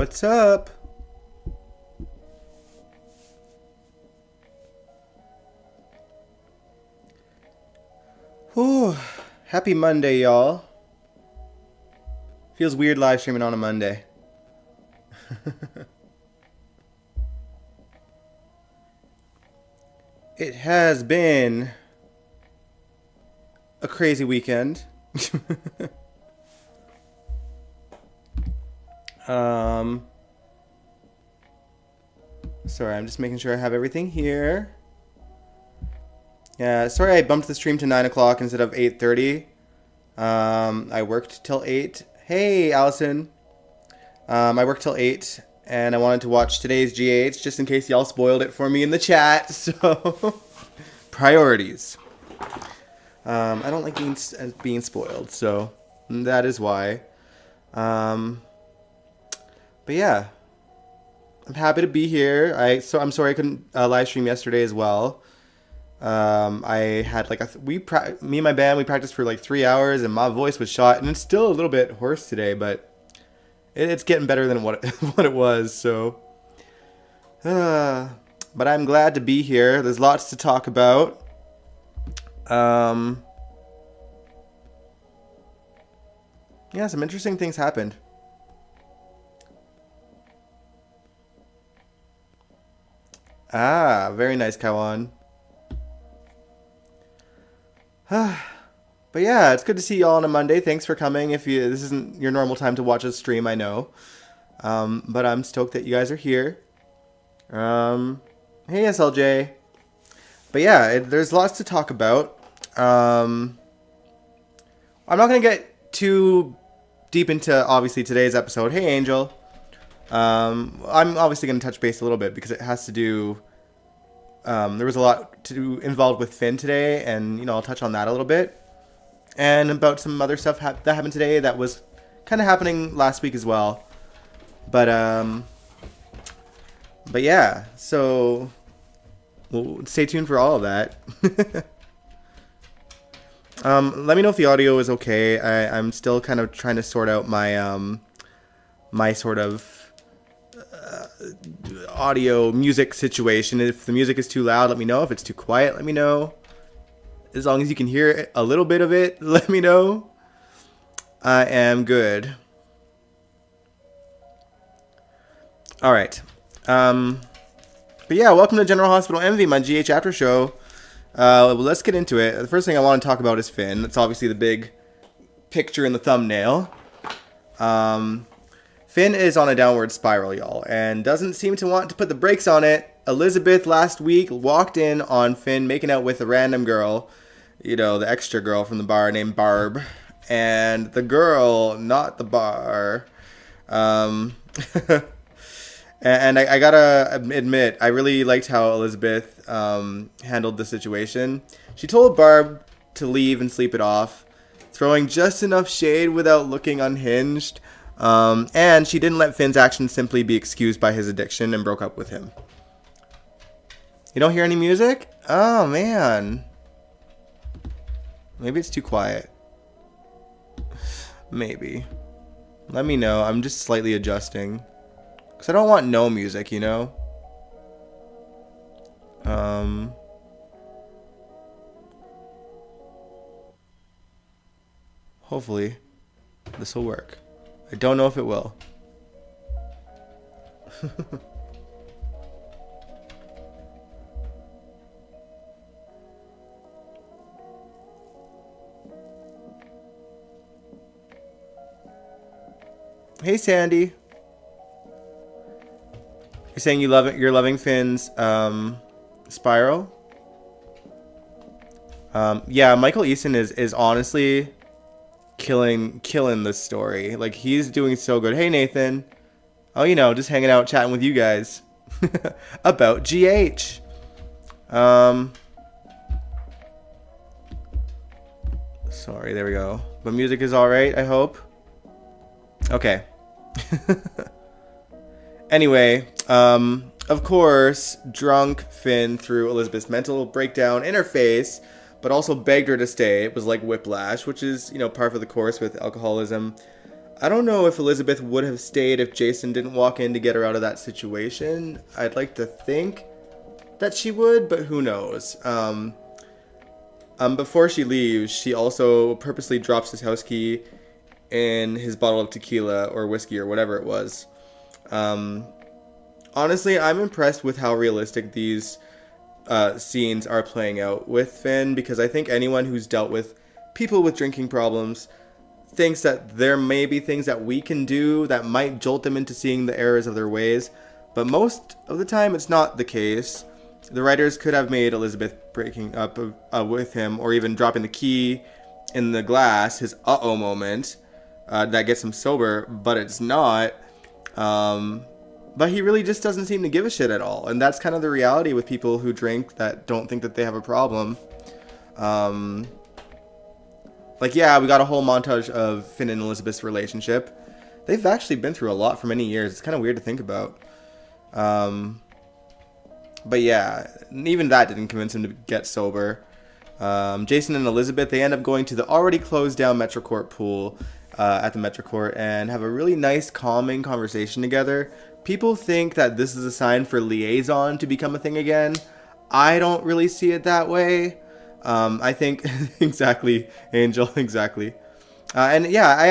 What's up? Whew. Happy Monday, y'all. Feels weird live streaming on a Monday. It has been a crazy weekend. Sorry, I'm just making sure I have everything here. Yeah, sorry I bumped the stream to 9 o'clock instead of 8:30. I worked till 8. Hey, Allison. I worked till 8, and I wanted to watch today's GH just in case y'all spoiled it for me in the chat. So, priorities. I don't like being spoiled, so that is why. But yeah, I'm happy to be here. I'm sorry I couldn't live stream yesterday as well. I had like me and my band, we practiced for like 3 hours, and my voice was shot, and it's still a little bit hoarse today, but it's getting better than what it was. So, but I'm glad to be here. There's lots to talk about. Yeah, some interesting things happened. Ah, very nice, Kawan. But yeah, it's good to see y'all on a Monday. Thanks for coming. This isn't your normal time to watch a stream, I know. But I'm stoked that you guys are here. Hey, SLJ. But yeah, there's lots to talk about. I'm not going to get too deep into, obviously, today's episode. Hey, Angel. I'm obviously going to touch base a little bit because it has to do... there was a lot involved with Finn today, and, I'll touch on that a little bit. And about some other stuff that happened today that was kind of happening last week as well. But yeah, so stay tuned for all of that. Let me know if the audio is okay. I'm still kind of trying to sort out my my sort of audio music situation. If the music is too loud, let me know. If it's too quiet, let me know. As long as you can hear a little bit of it, let me know. I am good. All right. But yeah, welcome to General Hospital Envy, my GH after show. Well, let's get into it. The first thing I want to talk about is Finn. That's obviously the big picture in the thumbnail. Finn is on a downward spiral, y'all, and doesn't seem to want to put the brakes on it. Elizabeth last week walked in on Finn making out with a random girl, the extra girl from the bar named Barb, and the girl, not the bar. And I gotta admit, I really liked how Elizabeth handled the situation. She told Barb to leave and sleep it off, throwing just enough shade without looking unhinged. And she didn't let Finn's actions simply be excused by his addiction and broke up with him. You don't hear any music? Oh, man. Maybe it's too quiet. Maybe. Let me know. I'm just slightly adjusting. Because I don't want no music, Hopefully, this will work. I don't know if it will. Hey, Sandy. You're saying you're loving Finn's spiral? Yeah, Michael Easton is honestly killing this story. Like, he's doing so good. Hey, Nathan. Oh, just hanging out chatting with you guys about GH. Sorry, there we go. But music is all right, I hope. Okay. Anyway, of course, drunk Finn threw Elizabeth's mental breakdown in her face, but also begged her to stay. It was like whiplash, which is, par for the course with alcoholism. I don't know if Elizabeth would have stayed if Jason didn't walk in to get her out of that situation. I'd like to think that she would, but who knows. Before she leaves, she also purposely drops his house key in his bottle of tequila or whiskey or whatever it was. Honestly, I'm impressed with how realistic these scenes are playing out with Finn, because I think anyone who's dealt with people with drinking problems thinks that there may be things that we can do that might jolt them into seeing the errors of their ways, but most of the time it's not the case. The writers could have made Elizabeth breaking up with him, or even dropping the key in the glass, his uh-oh moment, that gets him sober, but it's not. But he really just doesn't seem to give a shit at all, and that's kind of the reality with people who drink that don't think that they have a problem. Yeah, we got a whole montage of Finn and Elizabeth's relationship. They've actually been through a lot for many years. It's kind of weird to think about. But yeah, even that didn't convince him to get sober. Jason and Elizabeth, they end up going to the already closed down Metrocourt pool at the Metrocourt and have a really nice, calming conversation together. People think that this is a sign for liaison to become a thing again. I don't really see it that way. I think exactly, Angel, exactly. And yeah, I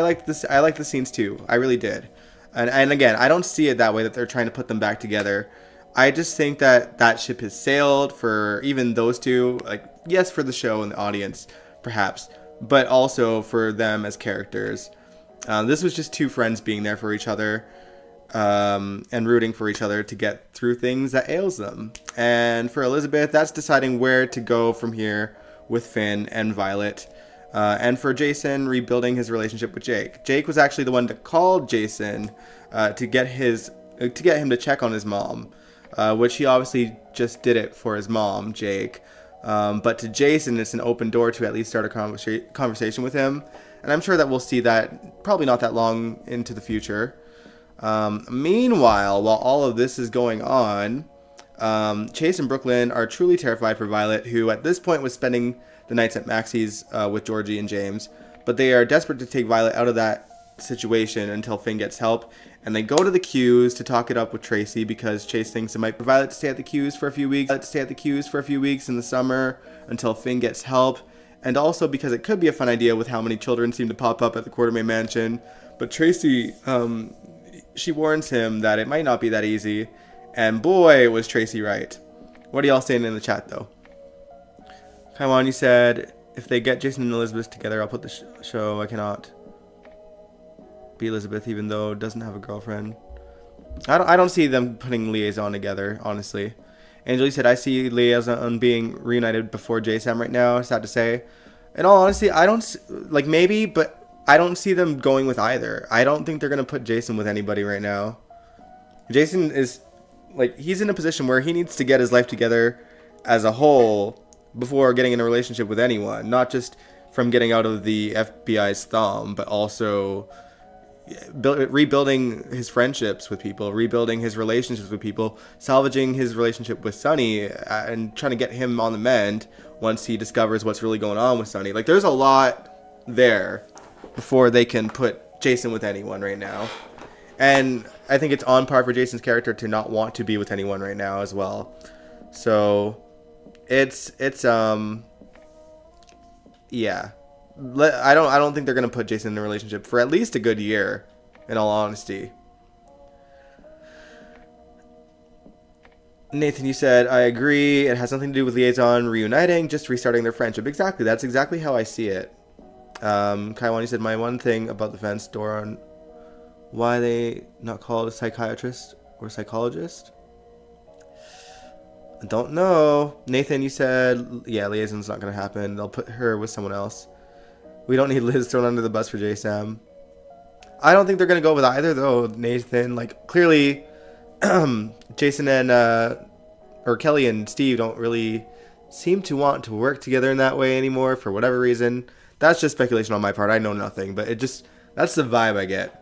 liked this. I liked the scenes too. I really did. And again, I don't see it that way that they're trying to put them back together. I just think that that ship has sailed for even those two. Like, yes, for the show and the audience, perhaps, but also for them as characters. This was just two friends being there for each other. And rooting for each other to get through things that ails them. And for Elizabeth, that's deciding where to go from here with Finn and Violet. And for Jason, rebuilding his relationship with Jake. Jake was actually the one that called Jason to get him to check on his mom, which he obviously just did it for his mom, Jake. But to Jason, it's an open door to at least start a conversation with him. And I'm sure that we'll see that probably not that long into the future. Meanwhile, while all of this is going on, Chase and Brooklyn are truly terrified for Violet, who at this point was spending the nights at Maxie's with Georgie and James. But they are desperate to take Violet out of that situation until Finn gets help. And they go to the queues to talk it up with Tracy, because Chase thinks it might be Violet to stay at the queues for a few weeks. In the summer until Finn gets help. And also because it could be a fun idea with how many children seem to pop up at the Quartermain Mansion. But Tracy, she warns him that it might not be that easy. And boy, was Tracy right. What are y'all saying in the chat, though? Come on, you said, if they get Jason and Elizabeth together, I'll put the show. I cannot be Elizabeth, even though doesn't have a girlfriend. I don't see them putting liaison together, honestly. Angeli said, I see liaison being reunited before JSAM right now. Sad to say. In all honesty, I don't, like, maybe, but I don't see them going with either. I don't think they're going to put Jason with anybody right now. Jason is, like, he's in a position where he needs to get his life together as a whole before getting in a relationship with anyone. Not just from getting out of the FBI's thumb, but also rebuilding his friendships with people, rebuilding his relationships with people, salvaging his relationship with Sonny, and trying to get him on the mend once he discovers what's really going on with Sonny. Like, there's a lot there before they can put Jason with anyone right now. And I think it's on par for Jason's character to not want to be with anyone right now as well. So it's yeah. I don't think they're going to put Jason in a relationship for at least a good year, in all honesty. Nathan, you said, I agree. It has nothing to do with liaison reuniting, just restarting their friendship. Exactly. That's exactly how I see it. Kaiwan, you said, my one thing about the fence door on why they not called a psychiatrist or psychologist. I don't know. Nathan, you said, yeah, liaison's not going to happen. They'll put her with someone else. We don't need Liz thrown under the bus for JSAM. I don't think they're going to go with either, though, Nathan. Like, clearly, Jason and, or Kelly and Steve don't really seem to want to work together in that way anymore for whatever reason. That's just speculation on my part. I know nothing, but that's the vibe I get.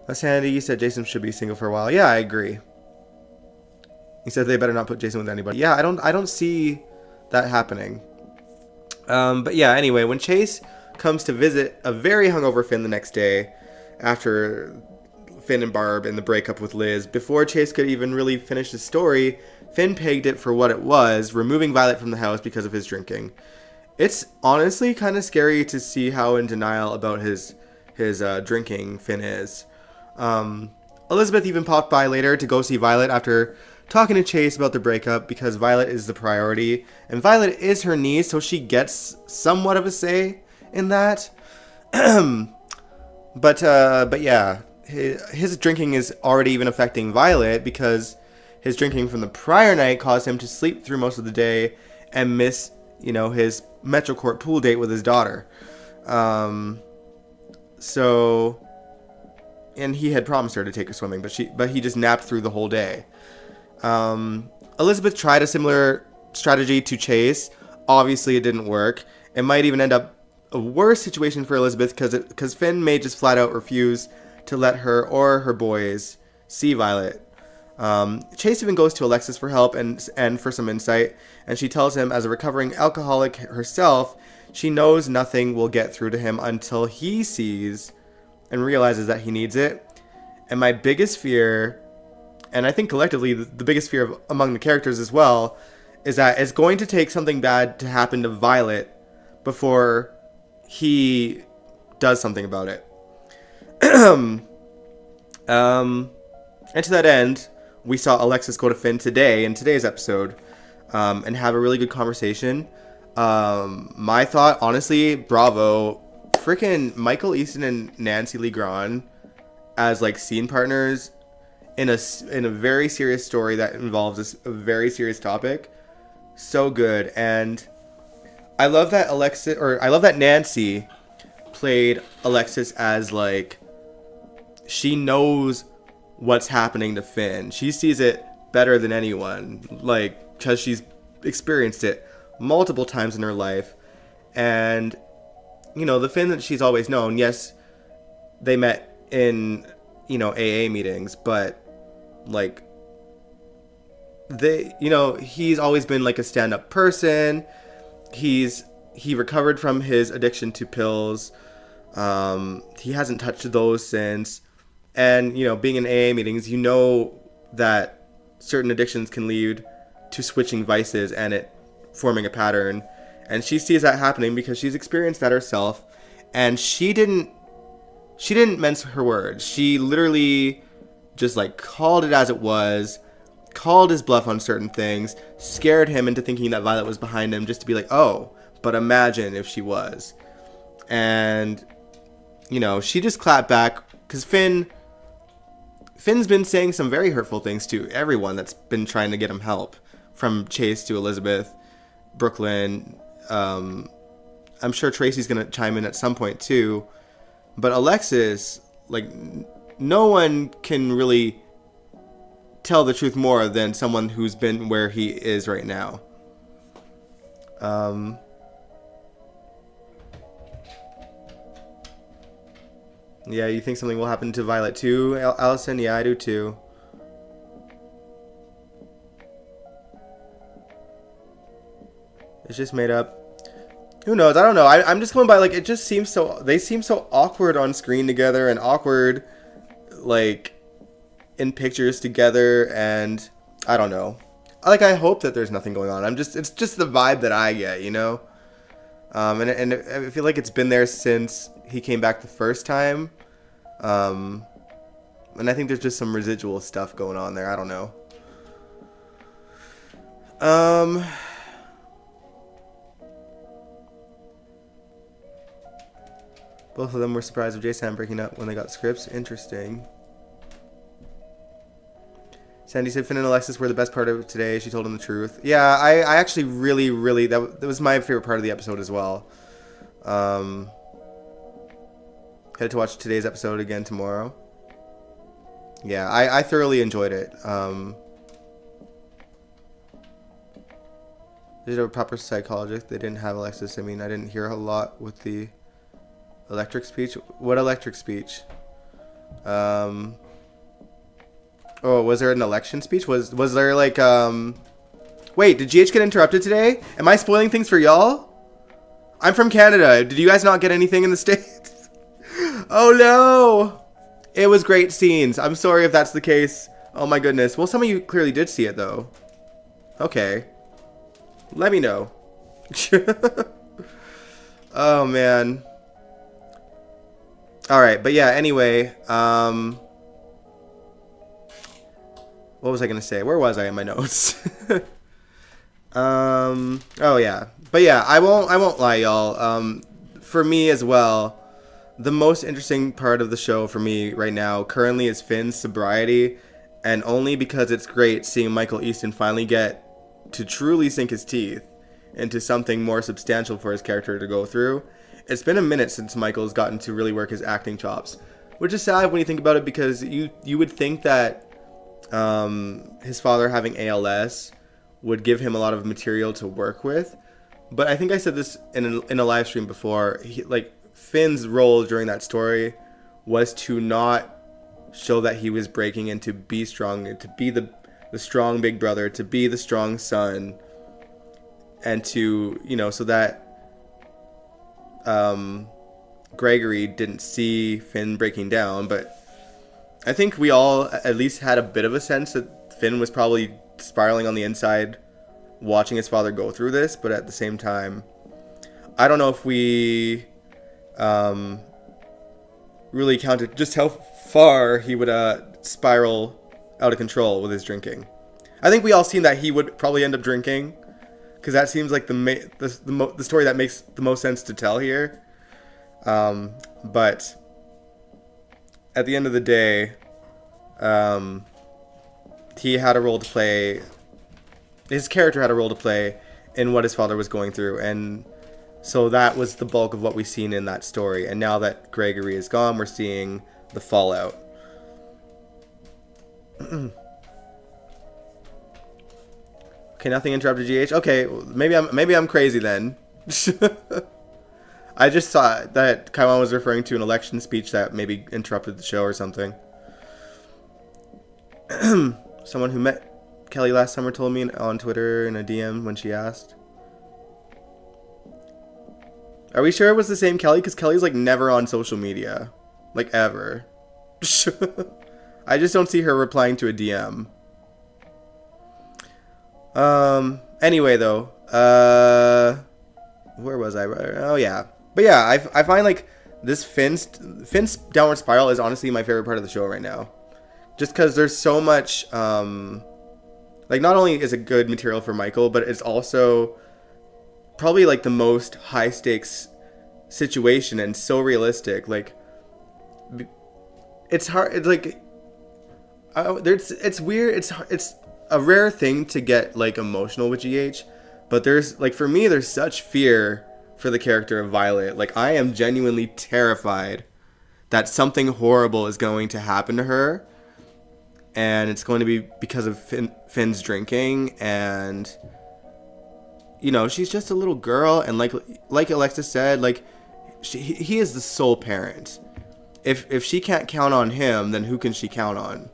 That's handy. You said Jason should be single for a while. Yeah, I agree. He said they better not put Jason with anybody. Yeah, I don't see that happening. But yeah, anyway, when Chase comes to visit a very hungover Finn the next day after Finn and Barb and the breakup with Liz. Before Chase could even really finish the story, Finn pegged it for what it was, removing Violet from the house because of his drinking. It's honestly kind of scary to see how in denial about his drinking Finn is. Elizabeth even popped by later to go see Violet after talking to Chase about the breakup because Violet is the priority. And Violet is her niece, so she gets somewhat of a say in that. But yeah, his drinking is already even affecting Violet because his drinking from the prior night caused him to sleep through most of the day and miss, his Metrocourt pool date with his daughter. And he had promised her to take her swimming, but he just napped through the whole day. Elizabeth tried a similar strategy to Chase. Obviously, it didn't work. It might even end up a worse situation for Elizabeth because Finn may just flat out refuse to let her or her boys see Violet. Chase even goes to Alexis for help and for some insight, and she tells him, as a recovering alcoholic herself, she knows nothing will get through to him until he sees and realizes that he needs it. And my biggest fear, and I think collectively the biggest fear among the characters as well, is that it's going to take something bad to happen to Violet before he does something about it. And to that end, we saw Alexis go to Finn today in today's episode and have a really good conversation. My thought, honestly, bravo. Freaking Michael Easton and Nancy Lee Grahn as like scene partners in a very serious story that involves a very serious topic. So good. And I love that Nancy played Alexis as like she knows what's happening to Finn. She sees it better than anyone, like, because she's experienced it multiple times in her life. And the Finn that she's always known, yes, they met in AA meetings, but like he's always been like a stand-up person. He recovered from his addiction to pills. He hasn't touched those since. And, being in AA meetings, that certain addictions can lead to switching vices and it forming a pattern. And she sees that happening because she's experienced that herself. And she didn't mince her words. She literally just like called it as it was, called his bluff on certain things, scared him into thinking that Violet was behind him just to be like, oh, but imagine if she was. And, she just clapped back because Finn's been saying some very hurtful things to everyone that's been trying to get him help, from Chase to Elizabeth, Brooklyn. I'm sure Tracy's going to chime in at some point too. But Alexis, like, no one can really tell the truth more than someone who's been where he is right now. Yeah, you think something will happen to Violet too, Allison? Yeah, I do too. It's just made up. Who knows? I don't know. I'm just going by, like, it just seems so... They seem so awkward on screen together and awkward, like, in pictures together, and I don't know. Like, I hope that there's nothing going on. It's just the vibe that I get, And I feel like it's been there since he came back the first time. And I think there's just some residual stuff going on there. I don't know. Both of them were surprised with Jason breaking up when they got scripts. Interesting. Sandy said Finn and Alexis were the best part of today. She told him the truth. Yeah, I actually really, that was my favorite part of the episode as well. Headed to watch today's episode again tomorrow. Yeah, I thoroughly enjoyed it. They did a proper psychologist. They didn't have Alexis. I mean, I didn't hear a lot with the electric speech. What electric speech? Oh, was there an election speech? Was there like Wait, did GH get interrupted today? Am I spoiling things for y'all? I'm from Canada. Did you guys not get anything in the States? Oh no! It was great scenes. I'm sorry if that's the case. Oh my goodness. Well, some of you clearly did see it though. Okay. Let me know. Oh man. Alright, but yeah, anyway, what was I gonna say? Where was I in my notes? Oh yeah. But yeah, I won't lie, y'all. For me as well, the most interesting part of the show for me right now currently is Finn's sobriety, and only because it's great seeing Michael Easton finally get to truly sink his teeth into something more substantial for his character to go through. It's been a minute since Michael's gotten to really work his acting chops, which is sad when you think about it, because you would think that his father having ALS would give him a lot of material to work with. But I think I said this in a live stream before. Finn's role during that story was to not show that he was breaking, and to be strong, and to be the strong big brother, to be the strong son, and to, so that Gregory didn't see Finn breaking down. But I think we all at least had a bit of a sense that Finn was probably spiraling on the inside watching his father go through this. But at the same time, I don't know if we really counted just how far he would spiral out of control with his drinking. I think we all seen that he would probably end up drinking, because that seems like the story that makes the most sense to tell here. But at the end of the day, he had a role to play. His character had a role to play in what his father was going through, and so that was the bulk of what we've seen in that story. And now that Gregory is gone, we're seeing the fallout. Okay, nothing interrupted GH. Okay, maybe I'm crazy then. I just thought that Kaiwan was referring to an election speech that maybe interrupted the show or something. Someone who met Kelly last summer told me on Twitter in a DM when she asked. Are we sure it was the same Kelly? Because Kelly's like never on social media. Like ever. I just don't see her replying to a DM. Anyway though, where was I? Oh yeah. But yeah, I find like this Finn's downward spiral is honestly my favorite part of the show right now. Just because there's so much, like not only is it good material for Michael, but it's also probably like the most high stakes situation and so realistic. Like it's hard. It's like it's weird. It's a rare thing to get like emotional with GH, but there's like for me there's such fear for the character of Violet. Like I am genuinely terrified that something horrible is going to happen to her, and it's going to be because of Finn's drinking. And she's just a little girl, and like Alexa said, like he is the sole parent. If she can't count on him, then who can she count on?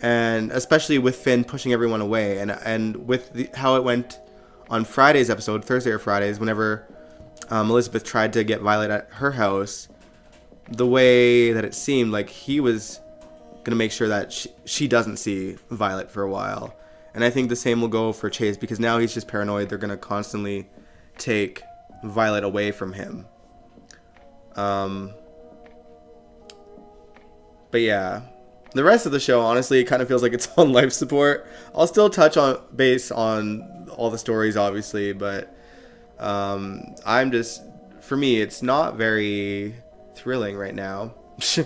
And especially with Finn pushing everyone away, and with how it went on Friday's episode, Thursday or Fridays, whenever Elizabeth tried to get Violet at her house, the way that it seemed like he was going to make sure that she doesn't see Violet for a while. And I think the same will go for Chase, because now he's just paranoid they're going to constantly take Violet away from him. But yeah. The rest of the show, honestly, it kind of feels like it's on life support. I'll still touch on base on all the stories, obviously, but for me, it's not very thrilling right now. She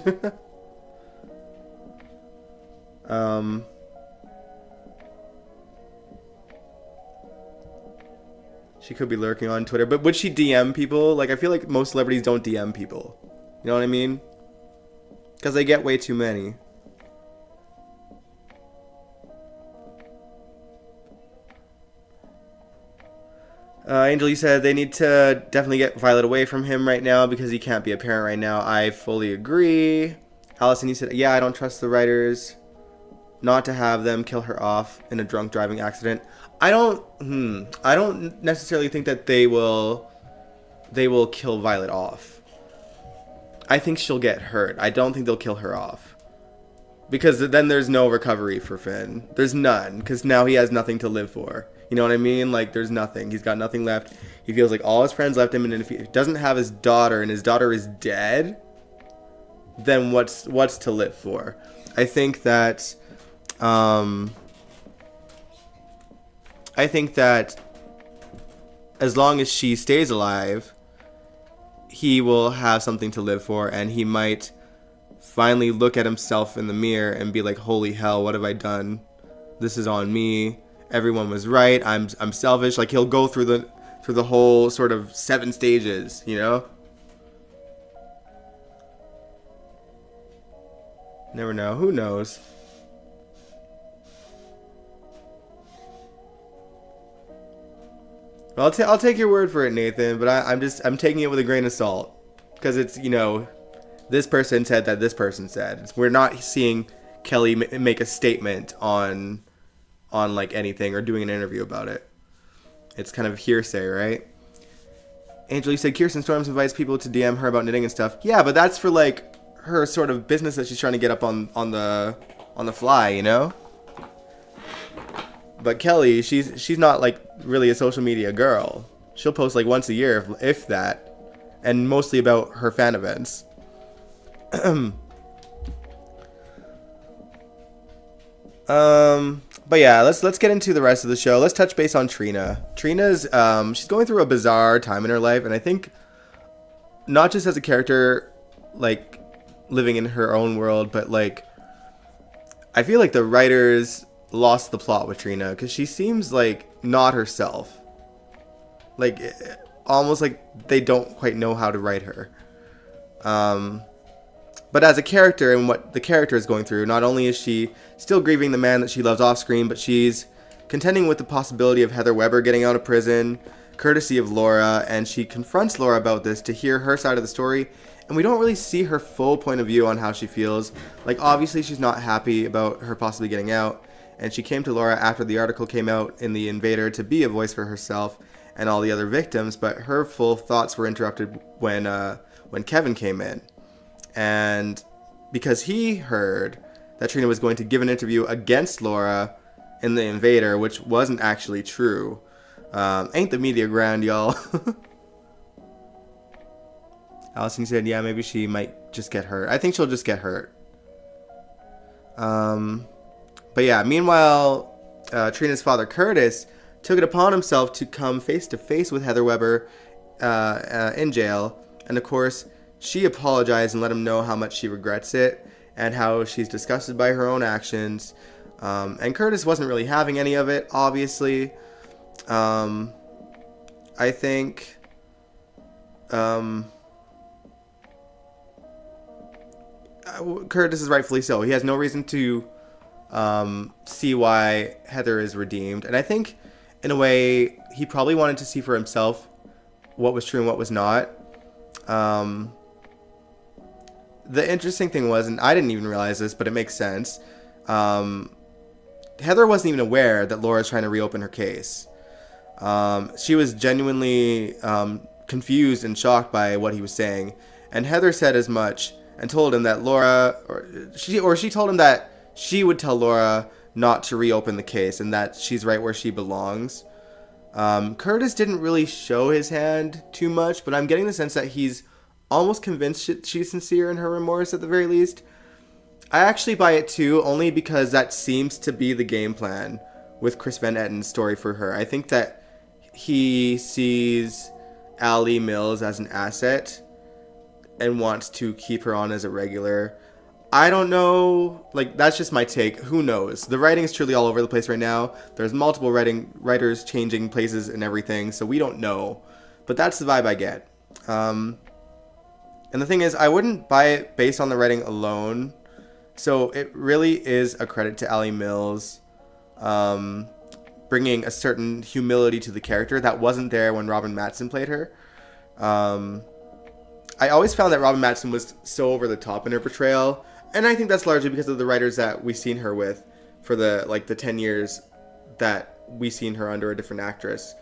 could be lurking on Twitter, but would she DM people? Like, I feel like most celebrities don't DM people. You know what I mean? Because they get way too many. Angel, you said they need to definitely get Violet away from him right now because he can't be a parent right now. I fully agree. Allison, you said, yeah, I don't trust the writers not to have them kill her off in a drunk driving accident. I don't necessarily think that they will they will kill Violet off. I think she'll get hurt. I don't think they'll kill her off. Because then there's no recovery for Finn. There's none. Because now he has nothing to live for. You know what I mean? Like, there's nothing. He's got nothing left. He feels like all his friends left him. And if he doesn't have his daughter and his daughter is dead, then what's to live for? I think that... as long as she stays alive, he will have something to live for, and he might finally look at himself in the mirror and be like, holy hell, what have I done? This is on me. Everyone was right. I'm selfish. Like, he'll go through the whole sort of 7 stages, you know? Never know. Who knows? Well, I'll take your word for it, Nathan, but I'm taking it with a grain of salt, because it's, you know, this person said that this person said. We're not seeing Kelly make a statement on like anything or doing an interview about it. It's kind of hearsay, right? Angel, you said Kirsten Storms invites people to DM her about knitting and stuff. Yeah, but that's for like her sort of business that she's trying to get up on the fly, you know? But Kelly, she's not like really a social media girl. She'll post like once a year, if that, and mostly about her fan events. But yeah, let's get into the rest of the show. Let's touch base on Trina. Trina's she's going through a bizarre time in her life, and I think not just as a character, like living in her own world, but like I feel like the writers lost the plot with Trina, because she seems like not herself. Like, almost like they don't quite know how to write her. But as a character and what the character is going through, not only is she still grieving the man that she loves off screen, but she's contending with the possibility of Heather Weber getting out of prison, courtesy of Laura, and she confronts Laura about this to hear her side of the story. And we don't really see her full point of view on how she feels. Like, obviously she's not happy about her possibly getting out. And she came to Laura after the article came out in The Invader to be a voice for herself and all the other victims, but her full thoughts were interrupted when Kevin came in. And because he heard that Trina was going to give an interview against Laura in The Invader, which wasn't actually true. Ain't the media grand, y'all? Allison said, yeah, maybe she might just get hurt. I think she'll just get hurt. But yeah, meanwhile, Trina's father, Curtis, took it upon himself to come face to face with Heather Weber in jail. And of course, she apologized and let him know how much she regrets it and how she's disgusted by her own actions. And Curtis wasn't really having any of it, obviously. I think... Curtis is rightfully so. He has no reason to see why Heather is redeemed. And I think, in a way, he probably wanted to see for himself what was true and what was not. The interesting thing was, and I didn't even realize this, but it makes sense, Heather wasn't even aware that Laura's trying to reopen her case. She was genuinely confused and shocked by what he was saying. And Heather said as much and told him that she told him that she would tell Laura not to reopen the case and that she's right where she belongs. Curtis didn't really show his hand too much, but I'm getting the sense that he's almost convinced she's sincere in her remorse at the very least. I actually buy it too, only because that seems to be the game plan with Chris Van Etten's story for her. I think that he sees Allie Mills as an asset and wants to keep her on as a regular. I don't know, like, that's just my take. Who knows? The writing is truly all over the place right now. There's multiple writers changing places and everything, so we don't know. But that's the vibe I get. And the thing is, I wouldn't buy it based on the writing alone. So it really is a credit to Allie Mills bringing a certain humility to the character that wasn't there when Robin Mattson played her. I always found that Robin Mattson was so over the top in her portrayal, and I think that's largely because of the writers that we've seen her with for the 10 years that we've seen her under a different actress.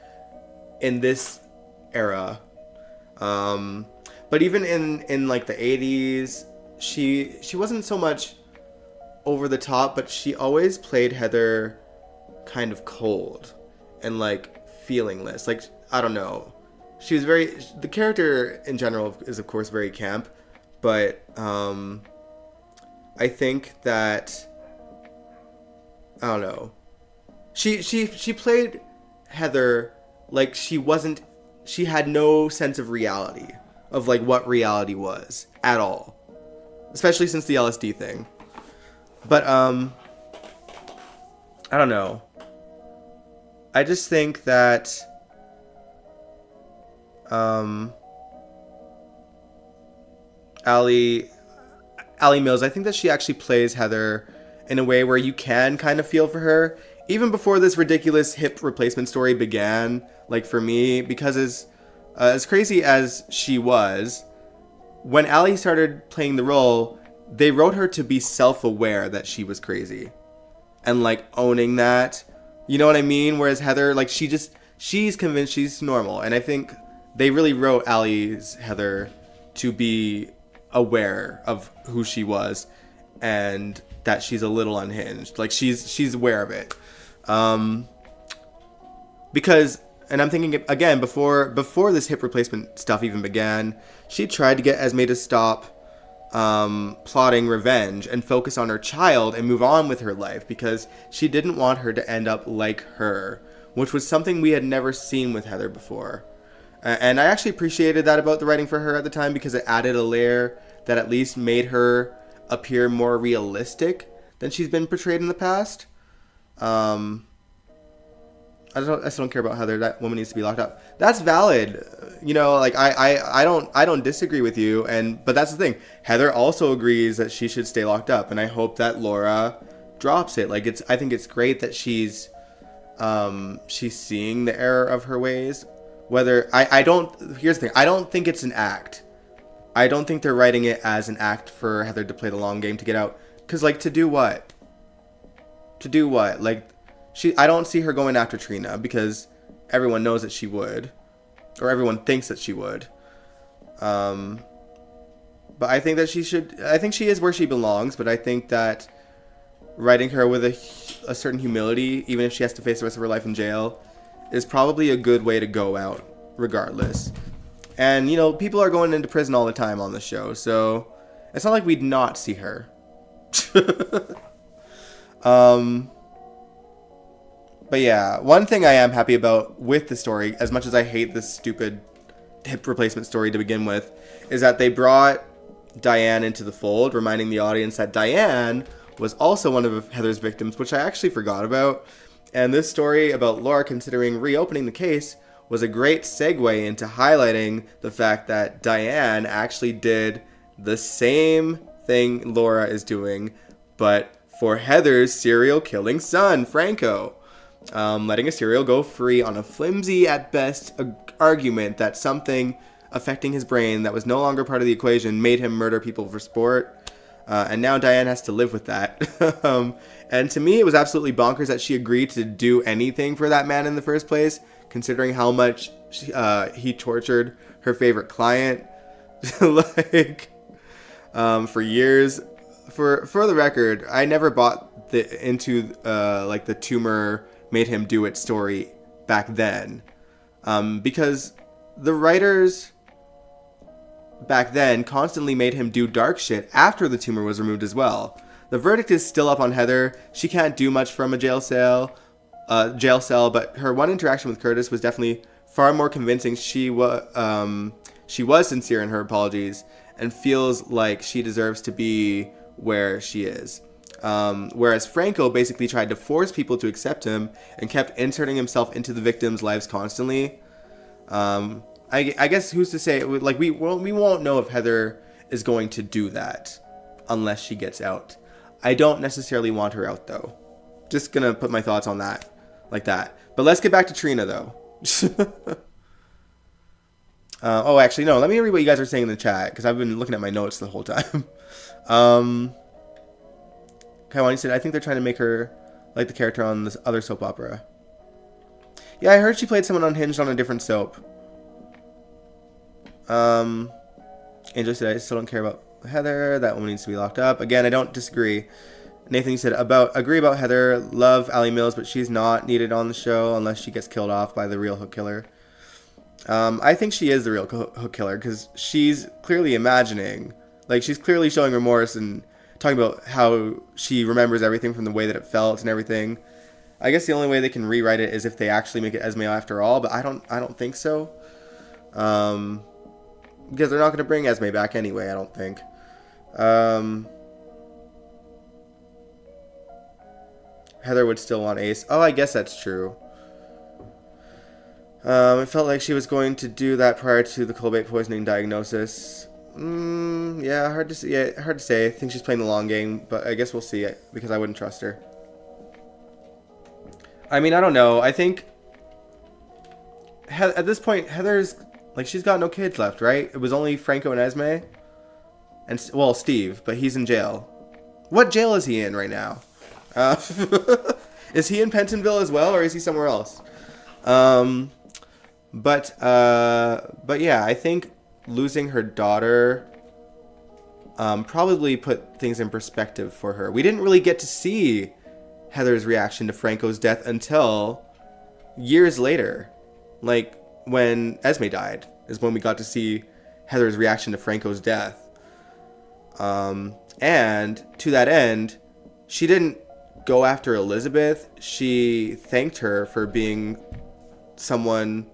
In this era, But even in like the 80s, she wasn't so much over the top, but she always played Heather kind of cold and like feelingless. Like, I don't know. She was the character in general is of course very camp, but I think that, I don't know. She played Heather like she had no sense of reality, of like what reality was at all. Especially since the LSD thing. But I don't know. I just think that Allie Mills, I think that she actually plays Heather in a way where you can kind of feel for her, even before this ridiculous hip replacement story began. Like, for me, because as crazy as she was, when Allie started playing the role, they wrote her to be self-aware that she was crazy and like owning that. You know what I mean? Whereas Heather, like, she's convinced she's normal, and I think they really wrote Allie's Heather to be aware of who she was and that she's a little unhinged. Like, she's aware of it. Because, and I'm thinking again, before this hip replacement stuff even began, she tried to get Esme to stop plotting revenge and focus on her child and move on with her life, because she didn't want her to end up like her, which was something we had never seen with Heather before. And I actually appreciated that about the writing for her at the time, because it added a layer that at least made her appear more realistic than she's been portrayed in the past. I still don't care about Heather. That woman needs to be locked up. That's valid. You know, like, I don't disagree with you. But that's the thing. Heather also agrees that she should stay locked up, and I hope that Laura drops it. Like, I think it's great that she's seeing the error of her ways. Here's the thing. I don't think it's an act. I don't think they're writing it as an act for Heather to play the long game to get out. 'Cause, like, to do what? Like, I don't see her going after Trina, because everyone knows that she would, or everyone thinks that she would. But I think that I think she is where she belongs, but I think that writing her with a certain humility, even if she has to face the rest of her life in jail, is probably a good way to go out, regardless. And, you know, people are going into prison all the time on the show, so it's not like we'd not see her. But yeah, one thing I am happy about with the story, as much as I hate this stupid hip replacement story to begin with, is that they brought Diane into the fold, reminding the audience that Diane was also one of Heather's victims, which I actually forgot about. And this story about Laura considering reopening the case was a great segue into highlighting the fact that Diane actually did the same thing Laura is doing, but for Heather's serial killing son, Franco. Letting a serial go free on a flimsy, at best, argument that something affecting his brain that was no longer part of the equation made him murder people for sport. And now Diane has to live with that. And to me, it was absolutely bonkers that she agreed to do anything for that man in the first place, considering how much he tortured her favorite client. Like, for years. For the record, I never bought into the tumor made him do it story back then, because the writers back then constantly made him do dark shit after the tumor was removed as well. The verdict is still up on Heather. She can't do much from a jail cell, but her one interaction with Curtis was definitely far more convincing. She was sincere in her apologies and feels like she deserves to be where she is. Whereas Franco basically tried to force people to accept him and kept inserting himself into the victims' lives constantly. I guess who's to say? Like, we won't know if Heather is going to do that unless she gets out. I don't necessarily want her out, though. Just gonna put my thoughts on that like that. But let's get back to Trina, though. Actually, no. Let me read what you guys are saying in the chat, because I've been looking at my notes the whole time. Kaiwani said, I think they're trying to make her like the character on this other soap opera. Yeah, I heard she played someone unhinged on a different soap. Um, Angel said, I still don't care about Heather. That woman needs to be locked up. Again, I don't disagree. Nathan, you said, agree about Heather. Love Allie Mills, but she's not needed on the show unless she gets killed off by the real hook killer. I think she is the real hook killer because she's clearly imagining. Like, she's clearly showing remorse and talking about how she remembers everything from the way that it felt and everything. I guess the only way they can rewrite it is if they actually make it Esme after all, but I don't think so. Because they're not going to bring Esme back anyway, I don't think. Heather would still want Ace. Oh, I guess that's true. It felt like she was going to do that prior to the Colbate poisoning diagnosis. Yeah, hard to see. Yeah, hard to say. I think she's playing the long game, but I guess we'll see it because I wouldn't trust her. I mean, I don't know. I think at this point, Heather's like she's got no kids left, right? It was only Franco and Esme, and well, Steve, but he's in jail. What jail is he in right now? Is he in Pentonville as well, or is he somewhere else? But yeah, I think losing her daughter probably put things in perspective for her. We didn't really get to see Heather's reaction to Franco's death until years later. Like, when Esme died is when we got to see Heather's reaction to Franco's death. And to that end, she didn't go after Elizabeth. She thanked her for being someone,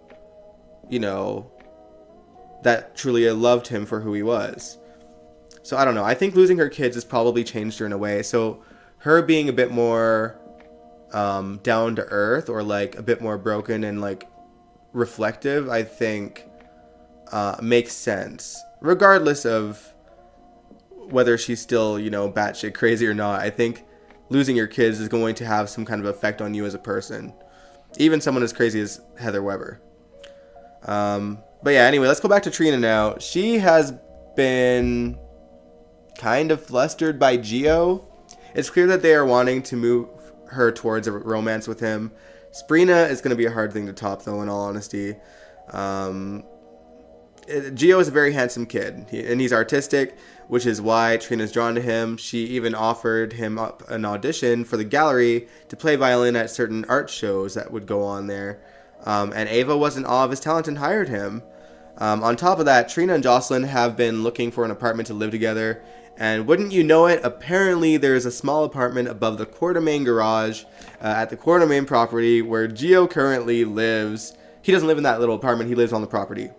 you know, that truly loved him for who he was. So I don't know. I think losing her kids has probably changed her in a way. So her being a bit more down to earth, or like a bit more broken and like reflective, I think makes sense. Regardless of whether she's still, you know, batshit crazy or not, I think losing your kids is going to have some kind of effect on you as a person. Even someone as crazy as Heather Weber. But yeah, anyway, let's go back to Trina now. She has been kind of flustered by Gio. It's clear that they are wanting to move her towards a romance with him. Sprina is going to be a hard thing to top, though, in all honesty. Gio is a very handsome kid, and he's artistic, which is why Trina's drawn to him. She even offered him up an audition for the gallery to play violin at certain art shows that would go on there. And Ava was in awe of his talent and hired him. On top of that, Trina and Jocelyn have been looking for an apartment to live together. And wouldn't you know it, apparently there's a small apartment above the Quartermain garage at the Quartermain property where Gio currently lives. He doesn't live in that little apartment, he lives on the property.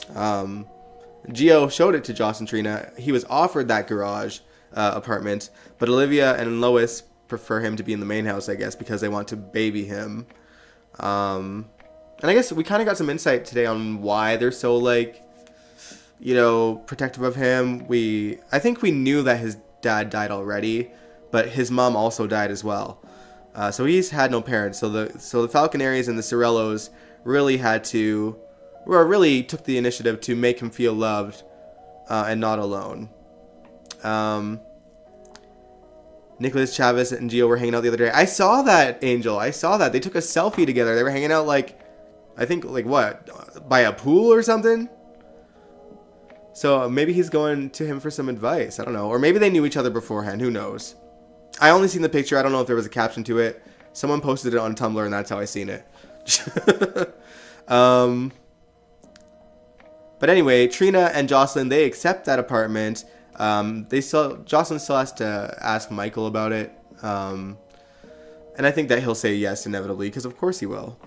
Gio showed it to Joss and Trina. He was offered that garage apartment, but Olivia and Lois prefer him to be in the main house, I guess, because they want to baby him. And I guess we kind of got some insight today on why they're so, like, you know, protective of him. I think we knew that his dad died already, but his mom also died as well. So he's had no parents. So the Falconaries and the Sorellos really really took the initiative to make him feel loved and not alone. Nicholas Chavez and Gio were hanging out the other day. I saw that, Angel. I saw that. They took a selfie together. They were hanging out, like, I think, like, what? By a pool or something? So maybe he's going to him for some advice. I don't know. Or maybe they knew each other beforehand. Who knows? I only seen the picture. I don't know if there was a caption to it. Someone posted it on Tumblr, and that's how I seen it. But anyway, Trina and Jocelyn, they accept that apartment. Jocelyn still has to ask Michael about it. And I think that he'll say yes inevitably, because of course he will.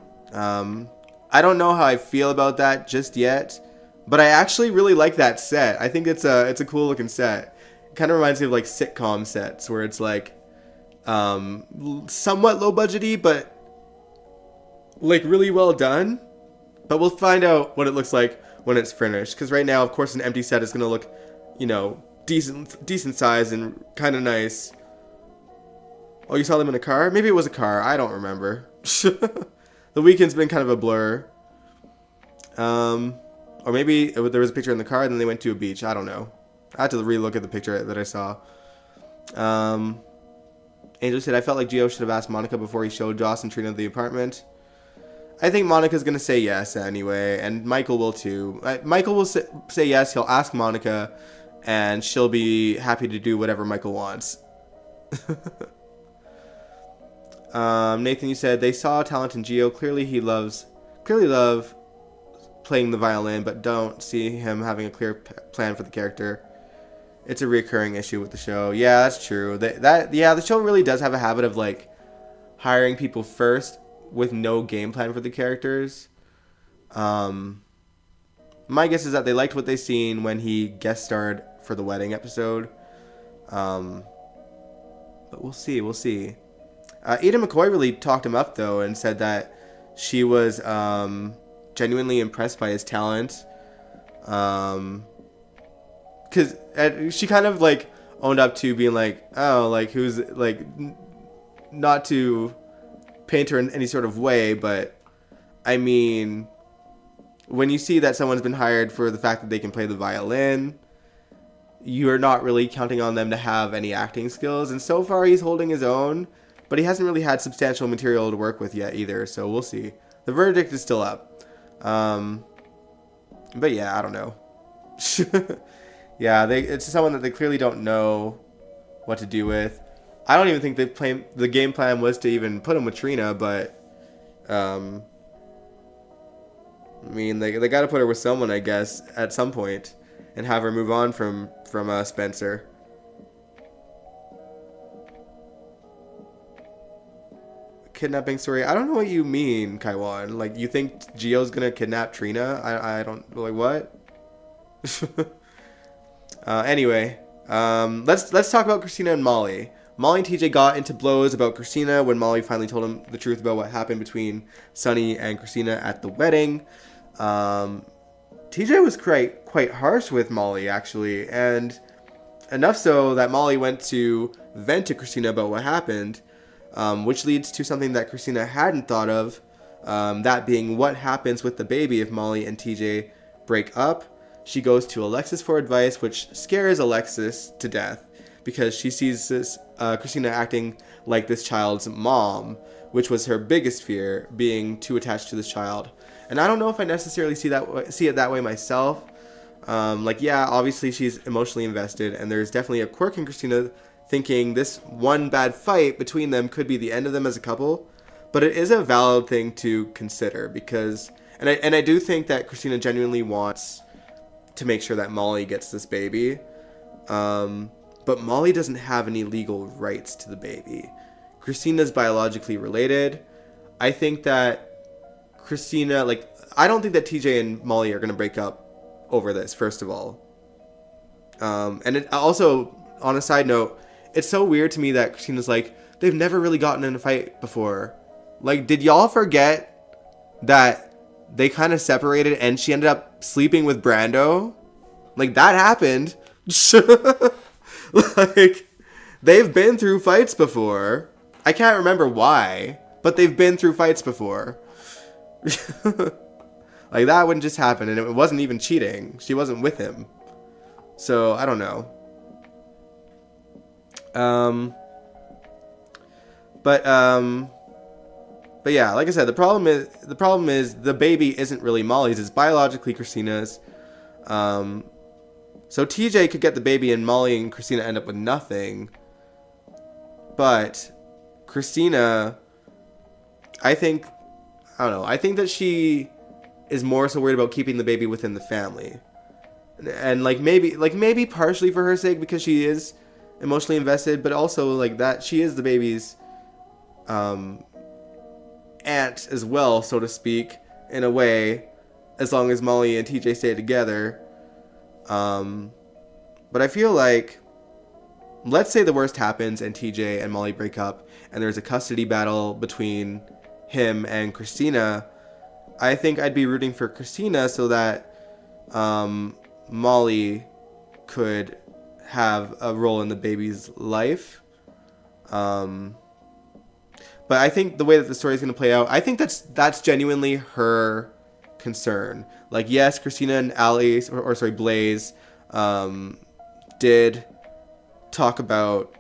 I don't know how I feel about that just yet, but I actually really like that set. I think it's a cool looking set. It kind of reminds me of like sitcom sets where it's like somewhat low budgety, but like really well done. But we'll find out what it looks like when it's finished, because right now, of course, an empty set is going to look, you know, decent size and kind of nice. Oh, you saw them in a car? Maybe it was a car. I don't remember. The weekend's been kind of a blur. Or maybe there was a picture in the car and then they went to a beach. I don't know. I had to relook at the picture that I saw. Angel said, I felt like Gio should have asked Monica before he showed Joss and Trina the apartment. I think Monica's gonna say yes anyway, and Michael will too. Michael will say yes. He'll ask Monica, and she'll be happy to do whatever Michael wants. Nathan, you said they saw talent in Gio. Clearly love playing the violin, but don't see him having a clear plan for the character. It's a recurring issue with the show. Yeah, that's true. The show really does have a habit of like hiring people first with no game plan for the characters. My guess is that they liked what they seen when he guest starred for the wedding episode. But we'll see. Ada McCoy really talked him up though and said that she was genuinely impressed by his talent. Because she kind of like owned up to being like, oh, like who's like not to paint her in any sort of way, but I mean, when you see that someone's been hired for the fact that they can play the violin, you're not really counting on them to have any acting skills, and so far he's holding his own, but he hasn't really had substantial material to work with yet either, so we'll see. The verdict is still up. But yeah, I don't know. Yeah, it's someone that they clearly don't know what to do with. I don't even think the game plan was to even put him with Trina, but I mean, they got to put her with someone, I guess, at some point, and have her move on from Spencer. Kidnapping story. I don't know what you mean, Kaiwan. Like, you think Gio's gonna kidnap Trina? I don't, like, what? Anyway, let's talk about Christina and Molly. Molly and TJ got into blows about Christina when Molly finally told him the truth about what happened between Sunny and Christina at the wedding. TJ was quite harsh with Molly, actually, and enough so that Molly went to vent to Christina about what happened, which leads to something that Christina hadn't thought of, that being what happens with the baby if Molly and TJ break up. She goes to Alexis for advice, which scares Alexis to death because she sees Christina acting like this child's mom, which was her biggest fear, being too attached to this child. And I don't know if I necessarily see it that way myself. Like, yeah, obviously she's emotionally invested, and there's definitely a quirk in Christina thinking this one bad fight between them could be the end of them as a couple. But it is a valid thing to consider because, and I do think that Christina genuinely wants to make sure that Molly gets this baby. But Molly doesn't have any legal rights to the baby. Christina's biologically related. I think that Christina, like, I don't think that TJ and Molly are going to break up over this, first of all. And it also, on a side note, it's so weird to me that Christina's like, they've never really gotten in a fight before. Like, did y'all forget that they kind of separated and she ended up sleeping with Brando? Like, that happened. Like, they've been through fights before. I can't remember why, but they've been through fights before. Like, that wouldn't just happen, and it wasn't even cheating. She wasn't with him. So, I don't know. But yeah, like I said, the problem is the baby isn't really Molly's, it's biologically Christina's. So TJ could get the baby and Molly and Christina end up with nothing. But Christina, I think that she is more so worried about keeping the baby within the family. And maybe partially for her sake because she is emotionally invested, but also like that she is the baby's aunt as well, so to speak, in a way, as long as Molly and TJ stay together. But I feel like, let's say the worst happens and TJ and Molly break up and there's a custody battle between him and Christina. I think I'd be rooting for Christina so that Molly could have a role in the baby's life. But I think the way that the story is going to play out, I think that's genuinely her concern. Like, yes, Christina and Blaze did talk about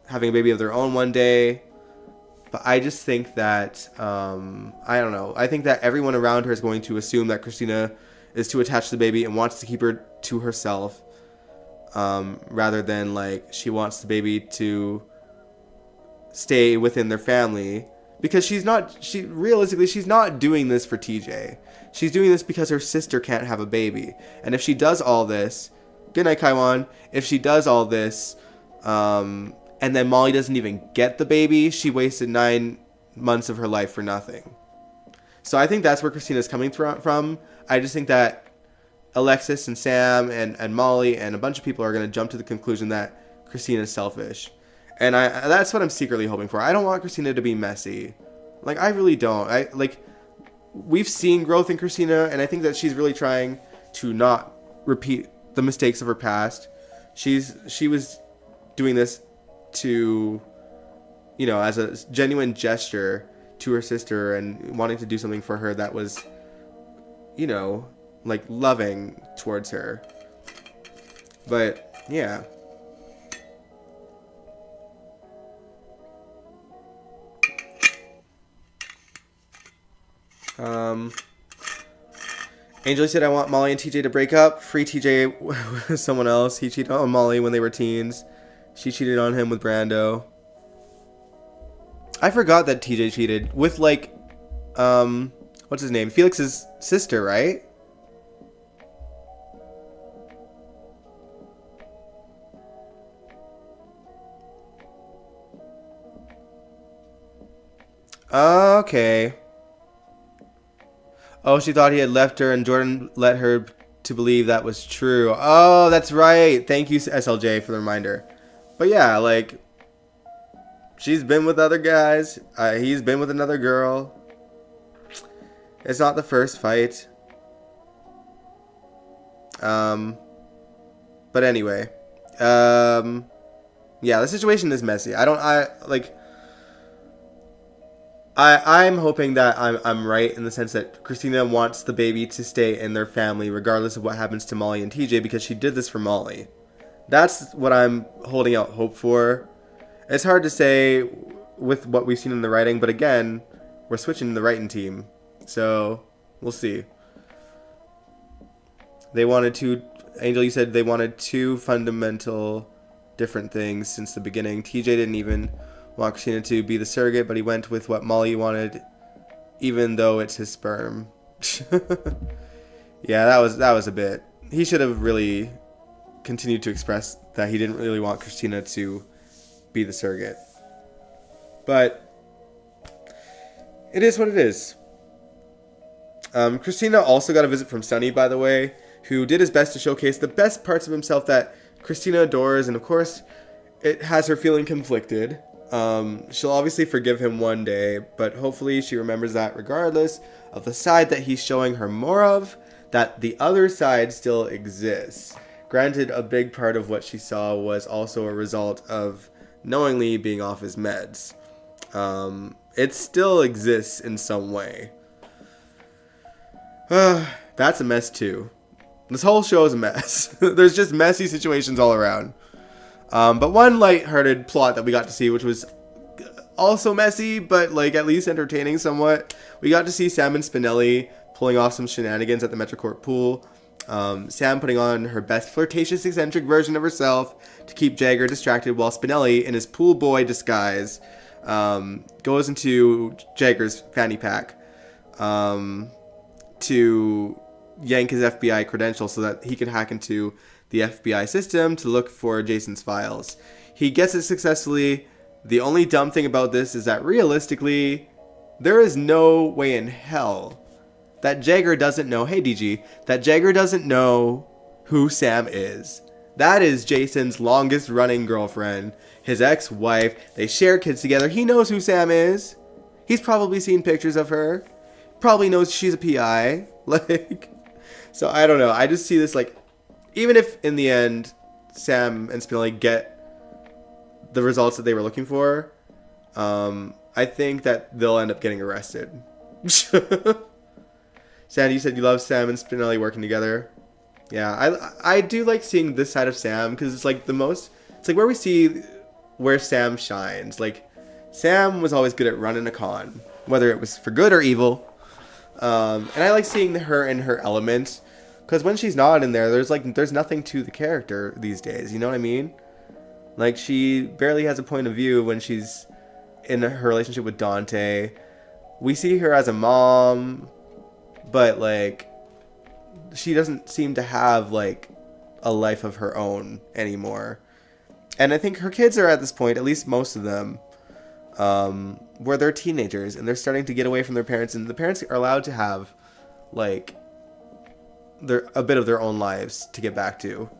having a baby of their own one day. But I just think that, I don't know. I think that everyone around her is going to assume that Christina is too attached to the baby and wants to keep her to herself, rather than, like, she wants the baby to stay within their family. Because realistically, she's not doing this for TJ. She's doing this because her sister can't have a baby. And if she does all this, good night, Kaiwan. If she does all this, and then Molly doesn't even get the baby, she wasted 9 months of her life for nothing. So I think that's where Christina's coming from. I just think that Alexis and Sam and Molly and a bunch of people are going to jump to the conclusion that Christina's selfish. And that's what I'm secretly hoping for. I don't want Christina to be messy. Like, I really don't. We've seen growth in Christina, and I think that she's really trying to not repeat the mistakes of her past. She was doing this to, as a genuine gesture to her sister and wanting to do something for her that was, like, loving towards her. But, yeah. Angel said, I want Molly and TJ to break up. Free TJ with someone else. He cheated on Molly when they were teens. She cheated on him with Brando. I forgot that TJ cheated with, like, what's his name? Felix's sister, right? Okay. Oh, she thought he had left her and Jordan led her to believe that was true. Oh, that's right. Thank you, SLJ, for the reminder. But yeah, like, she's been with other guys. He's been with another girl. It's not the first fight. But anyway. Yeah, the situation is messy. I'm hoping that I'm right in the sense that Christina wants the baby to stay in their family regardless of what happens to Molly and TJ because she did this for Molly. That's what I'm holding out hope for. It's hard to say with what we've seen in the writing, but again, we're switching the writing team. So, we'll see. Angel, you said they wanted 2 fundamental different things since the beginning. TJ didn't even want Christina to be the surrogate, but he went with what Molly wanted, even though it's his sperm. Yeah, that was a bit. He should have really continued to express that he didn't really want Christina to be the surrogate. But it is what it is. Christina also got a visit from Sunny, by the way, who did his best to showcase the best parts of himself that Christina adores, and of course, it has her feeling conflicted. She'll obviously forgive him one day, but hopefully she remembers that regardless of the side that he's showing her more of, that the other side still exists. Granted, a big part of what she saw was also a result of knowingly being off his meds. It still exists in some way. That's a mess too. This whole show is a mess. There's just messy situations all around. But one lighthearted plot that we got to see, which was also messy, but like at least entertaining somewhat. We got to see Sam and Spinelli pulling off some shenanigans at the Metrocourt pool. Sam putting on her best flirtatious, eccentric version of herself to keep Jagger distracted, while Spinelli, in his pool boy disguise, goes into Jagger's fanny pack to yank his FBI credentials so that he can hack into the FBI system to look for Jason's files. He gets it successfully. The only dumb thing about this is that realistically, there is no way in hell that Jagger doesn't know, hey DG, that Jagger doesn't know who Sam is. That is Jason's longest running girlfriend, his ex-wife. They share kids together. He knows who Sam is. He's probably seen pictures of her. Probably knows she's a PI. So I don't know. I just see this even if in the end Sam and Spinelli get the results that they were looking for, I think that they'll end up getting arrested. Sandy, you said you love Sam and Spinelli working together. Yeah, I do like seeing this side of Sam because it's like where we see where Sam shines. Like, Sam was always good at running a con, whether it was for good or evil. And I like seeing her in her element, because when she's not in there, there's nothing to the character these days. You know what I mean? Like, she barely has a point of view when she's in her relationship with Dante. We see her as a mom, but like, she doesn't seem to have like a life of her own anymore. And I think her kids are at this point, at least most of them, where they're teenagers and they're starting to get away from their parents, and the parents are allowed to have like a bit of their own lives to get back to.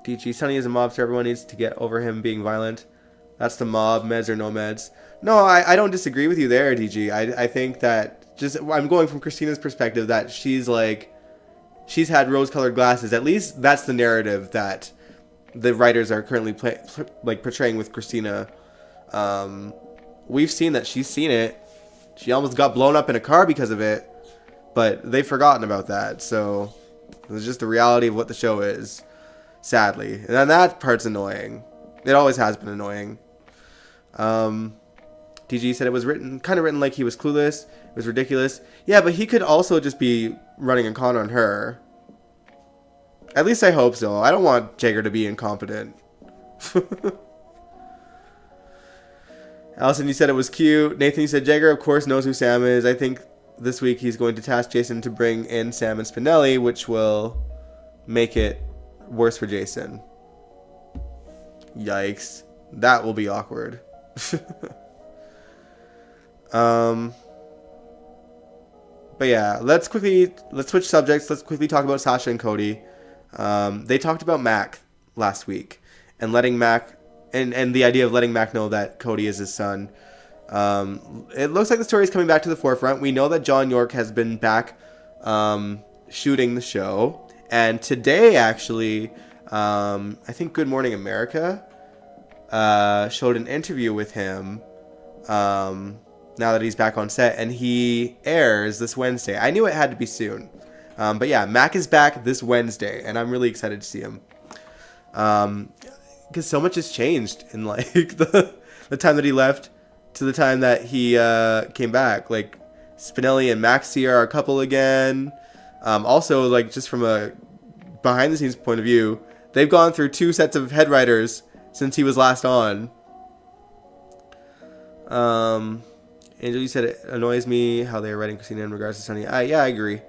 DG, Sonny is a mobster. Everyone needs to get over him being violent. That's the mob, meds or no meds. No, I don't disagree with you there, DG. I think that I'm going from Christina's perspective, that she's had rose-colored glasses. At least that's the narrative that the writers are currently portraying with Christina. We've seen that she's seen it. She almost got blown up in a car because of it, but they've forgotten about that. So it's just the reality of what the show is, sadly. And then that part's annoying. It always has been annoying. DG said it was kind of written like he was clueless. It was ridiculous. Yeah, but he could also just be running a con on her. At least I hope so. I don't want Jagger to be incompetent. Allison, you said it was cute. Nathan, you said Jagger, of course, knows who Sam is. I think this week he's going to task Jason to bring in Sam and Spinelli, which will make it worse for Jason. Yikes. That will be awkward. But yeah, let's switch subjects. Let's quickly talk about Sasha and Cody. They talked about Mac last week and letting Mac and the idea of letting Mac know that Cody is his son. It looks like the story is coming back to the forefront. We know that John York has been back shooting the show, and today actually, I think Good Morning America showed an interview with him. Now that he's back on set, and he airs this Wednesday. I knew it had to be soon. But yeah, Mac is back this Wednesday, and I'm really excited to see him. Because so much has changed in like the time that he left to the time that he came back. Like, Spinelli and Maxie are a couple again. Also, like, just from a behind the scenes point of view, they've gone through 2 sets of head writers since he was last on. Angel, you said it annoys me how they are writing Christina in regards to Sonny. Yeah, I agree.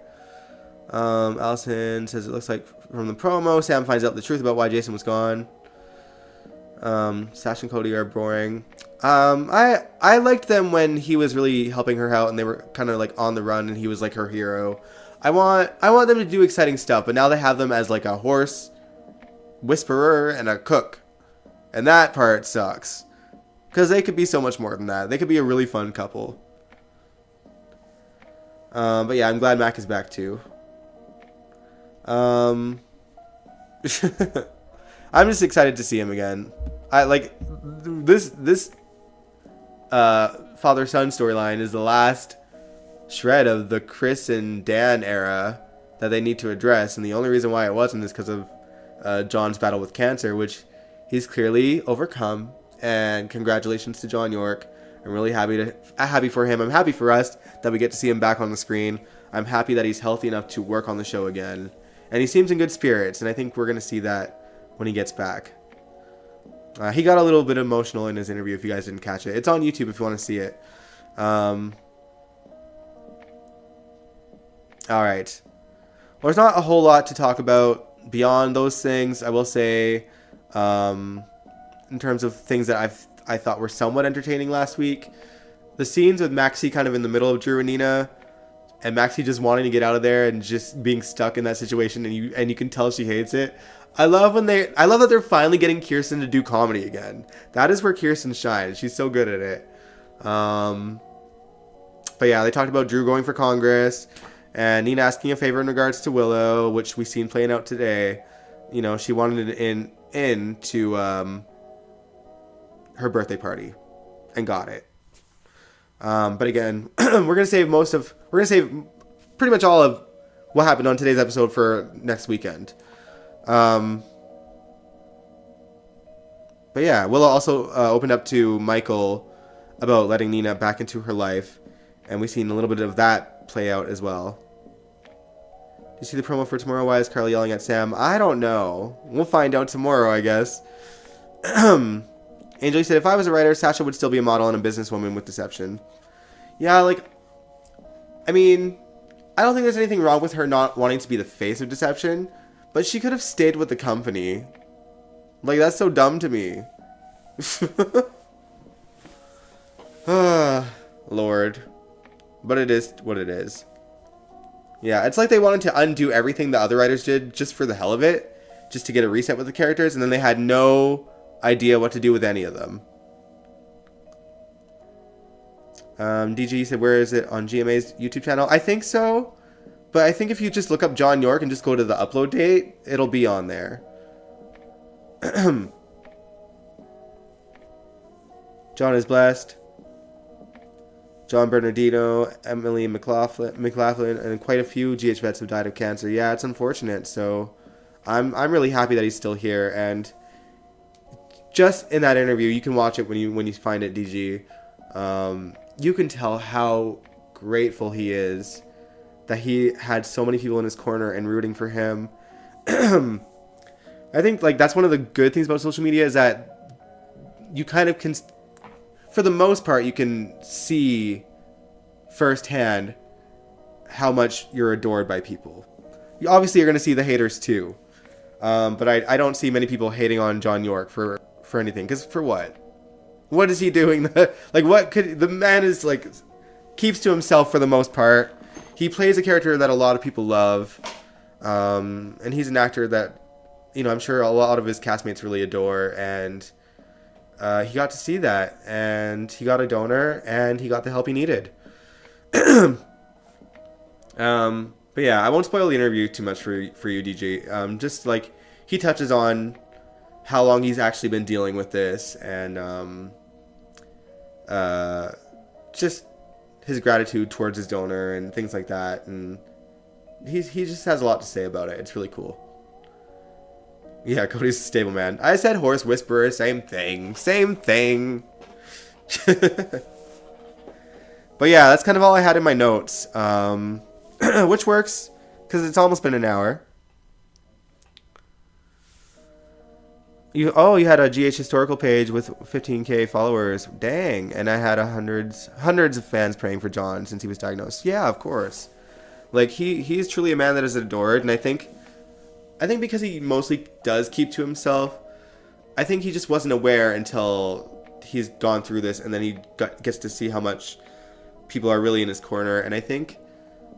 Allison says it looks like from the promo, Sam finds out the truth about why Jason was gone. Sasha and Cody are boring. I liked them when he was really helping her out and they were kind of like on the run and he was like her hero. I want them to do exciting stuff, but now they have them as like a horse whisperer and a cook. And that part sucks. Because they could be so much more than that. They could be a really fun couple. But yeah, I'm glad Mac is back too. I'm just excited to see him again. I like this father-son storyline is the last shred of the Chris and Dan era that they need to address, and the only reason why it wasn't is because of John's battle with cancer, which he's clearly overcome. And congratulations to John York. I'm really happy for him. I'm happy for us that we get to see him back on the screen. I'm happy that he's healthy enough to work on the show again. And he seems in good spirits, and I think we're going to see that when he gets back. He got a little bit emotional in his interview if you guys didn't catch it. It's on YouTube if you want to see it. Alright. Well, there's not a whole lot to talk about beyond those things. I will say, in terms of things that I thought were somewhat entertaining last week, the scenes with Maxie kind of in the middle of Drew and Nina, and Maxie just wanting to get out of there and just being stuck in that situation, and you can tell she hates it. I love that they're finally getting Kirsten to do comedy again. That is where Kirsten shines. She's so good at it. But yeah, they talked about Drew going for Congress and Nina asking a favor in regards to Willow, which we seen playing out today. You know, she wanted it into her birthday party and got it. But again, we're gonna save pretty much all of what happened on today's episode for next weekend. Um, but yeah, Willow also opened up to Michael about letting Nina back into her life, and we've seen a little bit of that play out as well. Do you see the promo for tomorrow? Why is Carly yelling at Sam? I don't know. We'll find out tomorrow, I guess. Angel said, if I was a writer, Sasha would still be a model and a businesswoman with deception. Yeah, like, I mean, I don't think there's anything wrong with her not wanting to be the face of deception, but she could have stayed with the company. Like, that's so dumb to me. Lord. But it is what it is. Yeah, it's like they wanted to undo everything the other writers did just for the hell of it, just to get a reset with the characters, and then they had no idea what to do with any of them. DG said, where is it on GMA's YouTube channel? I think so, but I think if you just look up John York and just go to the upload date, it'll be on there. John is blessed. John Bernardino, Emily McLaughlin, and quite a few GH vets have died of cancer. Yeah, it's unfortunate. So I'm really happy that he's still here. And just in that interview, you can watch it when you find it, DG. You can tell how grateful he is that he had so many people in his corner and rooting for him. I think like that's one of the good things about social media is that you kind of can, for the most part, you can see firsthand how much you're adored by people. You obviously are going to see the haters too. But I don't see many people hating on John York for anything. Because for what? What is he doing? Like, what could... The man is, like, keeps to himself for the most part. He plays a character that a lot of people love. And he's an actor that, you know, I'm sure a lot of his castmates really adore. And he got to see that. And he got a donor. And he got the help he needed. But yeah, I won't spoil the interview too much for you, DJ. Just, like, he touches on how long he's actually been dealing with this. And, just his gratitude towards his donor and things like that, and he just has a lot to say about it. It's really cool. Yeah, Cody's a stable man. I said horse whisperer, same thing. But yeah, that's kind of all I had in my notes, which works because it's almost been an hour. You had a GH historical page with 15K followers. Dang. And I had hundreds of fans praying for John since he was diagnosed. Yeah, of course. Like, he's truly a man that is adored. And I think because he mostly does keep to himself, I think he just wasn't aware until he's gone through this. And then he gets to see how much people are really in his corner. And I think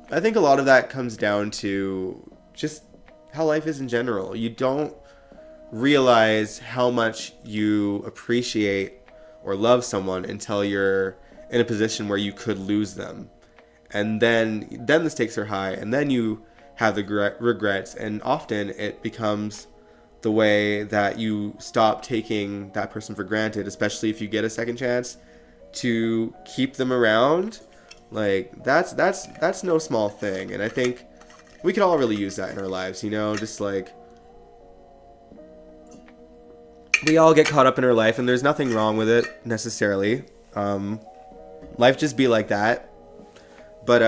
a lot of that comes down to just how life is in general. You don't realize how much you appreciate or love someone until you're in a position where you could lose them, and then the stakes are high, and then you have the regrets, and often it becomes the way that you stop taking that person for granted, especially if you get a second chance to keep them around. Like, that's no small thing, and I think we could all really use that in our lives, you know, just like we all get caught up in our life, and there's nothing wrong with it necessarily. Life just be like that. But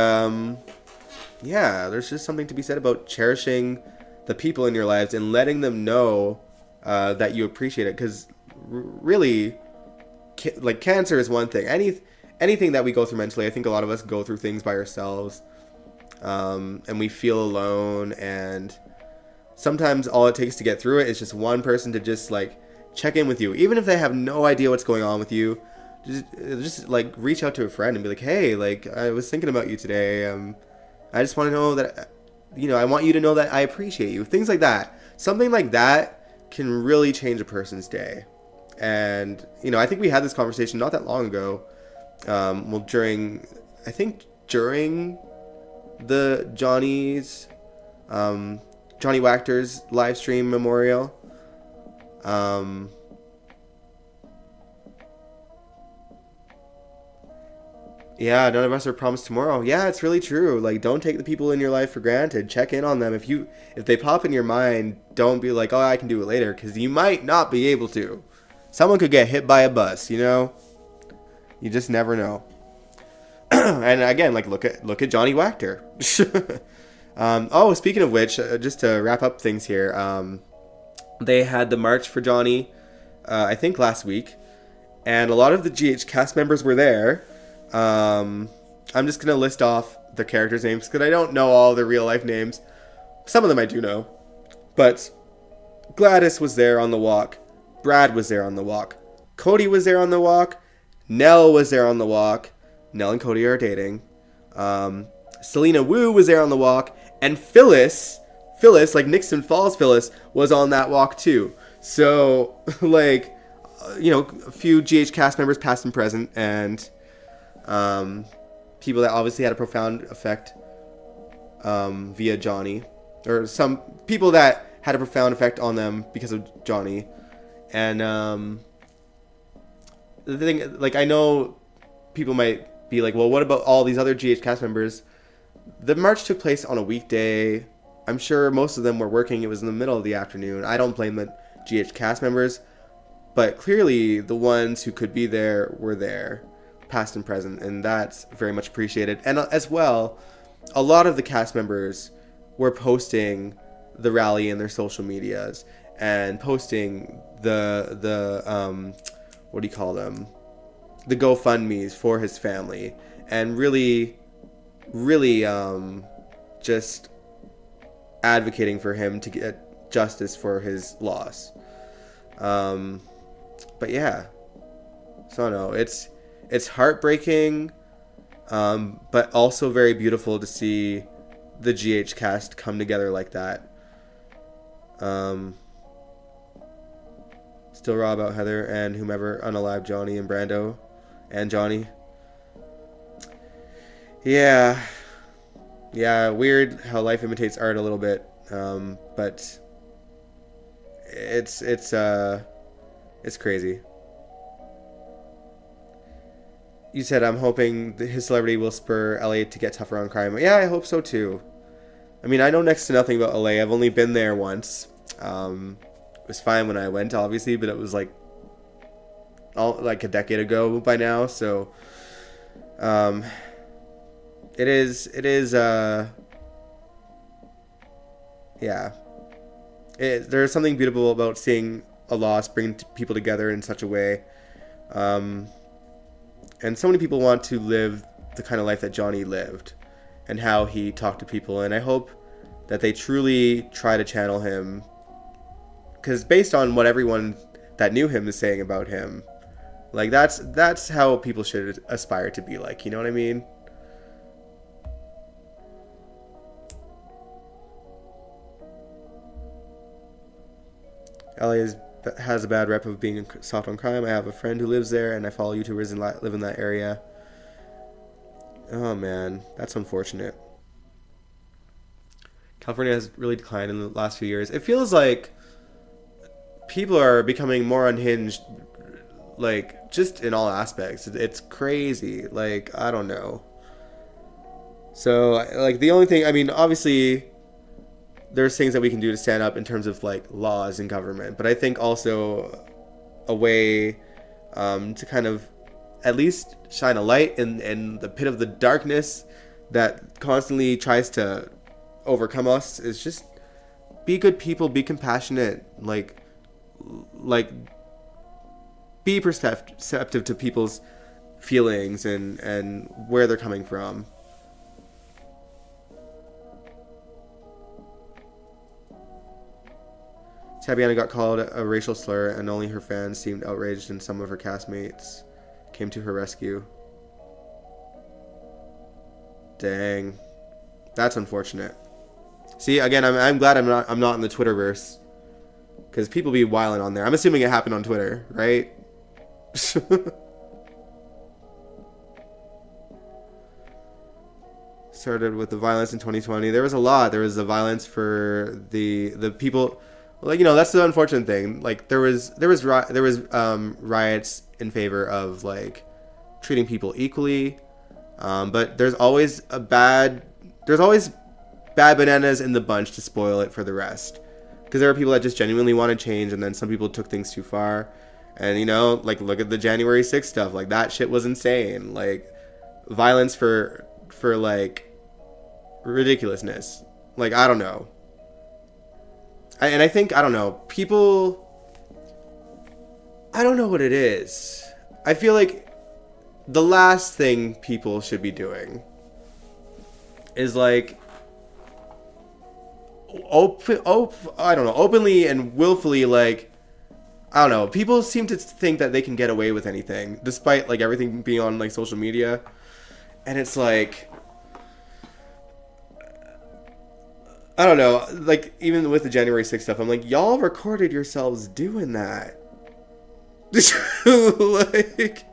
yeah, there's just something to be said about cherishing the people in your lives and letting them know that you appreciate it. Because really, like, cancer is one thing. Anything that we go through mentally, I think a lot of us go through things by ourselves, and we feel alone. And sometimes all it takes to get through it is just one person to just like check in with you, even if they have no idea what's going on with you. Just like reach out to a friend and be like, hey, like, I was thinking about you today. I just want to know that, you know, I want you to know that I appreciate you. Things like that. Something like that can really change a person's day. And, you know, I think we had this conversation not that long ago. Well, during the Johnny Wachter's live stream memorial. Yeah, none of us are promised tomorrow. Yeah, it's really true. Like, don't take the people in your life for granted. Check in on them. If they pop in your mind, don't be like, oh, I can do it later, because you might not be able to. Someone could get hit by a bus. You know, you just never know. And again, like look at Johnny Wachter. Oh, speaking of which, just to wrap up things here, they had the March for Johnny, I think last week, and a lot of the GH cast members were there. I'm just gonna list off the characters' names because I don't know all their real life names. Some of them I do know, but Gladys was there on the walk. Brad was there on the walk. Cody was there on the walk. Nell was there on the walk. Nell and Cody are dating. Selena Wu was there on the walk. And Phyllis, like Nixon Falls Phyllis, was on that walk too. So, like, a few GH cast members, past and present, and people that obviously had a profound effect via Johnny. Or some people that had a profound effect on them because of Johnny. And the thing, like, I know people might be like, well, what about all these other GH cast members? The march took place on a weekday. I'm sure most of them were working. It was in the middle of the afternoon. I don't blame the GH cast members, but clearly the ones who could be there were there, past and present, and that's very much appreciated. And as well, a lot of the cast members were posting the rally in their social medias and posting the what do you call them? The GoFundMes for his family, and really just advocating for him to get justice for his loss. But yeah, so no, it's heartbreaking, but also very beautiful to see the GH cast come together like that. Still raw about Heather and whomever unalived Johnny and Brando and Johnny. Yeah, weird how life imitates art a little bit, but it's crazy. You said, I'm hoping his celebrity will spur LA to get tougher on crime. Yeah, I hope so too. I mean, I know next to nothing about LA. I've only been there once. It was fine when I went, obviously, but it was like a decade ago by now. So, it is. Yeah. There's something beautiful about seeing a loss bring people together in such a way. And so many people want to live the kind of life that Johnny lived and how he talked to people. And I hope that they truly try to channel him. Because based on what everyone that knew him is saying about him, like, that's how people should aspire to be like. You know what I mean? LA has a bad rep of being soft on crime. I have a friend who lives there, and I follow YouTubers and live in that area. Oh man, that's unfortunate. California has really declined in the last few years. It feels like people are becoming more unhinged, like, just in all aspects. It's crazy. Like, I don't know. So, like, the only thing, I mean, obviously there's things that we can do to stand up in terms of, like, laws and government, but I think also a way to kind of at least shine a light in the pit of the darkness that constantly tries to overcome us is just be good people, be compassionate, like be perceptive to people's feelings and where they're coming from. Tabiana got called a racial slur, and only her fans seemed outraged, and some of her castmates came to her rescue. Dang, that's unfortunate. See, again, I'm glad I'm not in the Twitterverse, because people be wilding on there. I'm assuming it happened on Twitter, right? Started with the violence in 2020. There was a lot. There was the violence for the people. Like, that's the unfortunate thing. Like, there was riots in favor of, like, treating people equally, But there's always bad bananas in the bunch to spoil it for the rest. Because there are people that just genuinely want to change, and then some people took things too far. And, like, look at the January 6th stuff. Like, that shit was insane. Like, violence for like, ridiculousness. Like, I don't know. I think, I don't know, people... I don't know what it is. I feel like the last thing people should be doing is, like... I don't know, openly and willfully, like... I don't know. People seem to think that they can get away with anything, despite, like, everything being on, like, social media. And it's like... I don't know. Like, even with the January 6th stuff, I'm like, y'all recorded yourselves doing that. Like...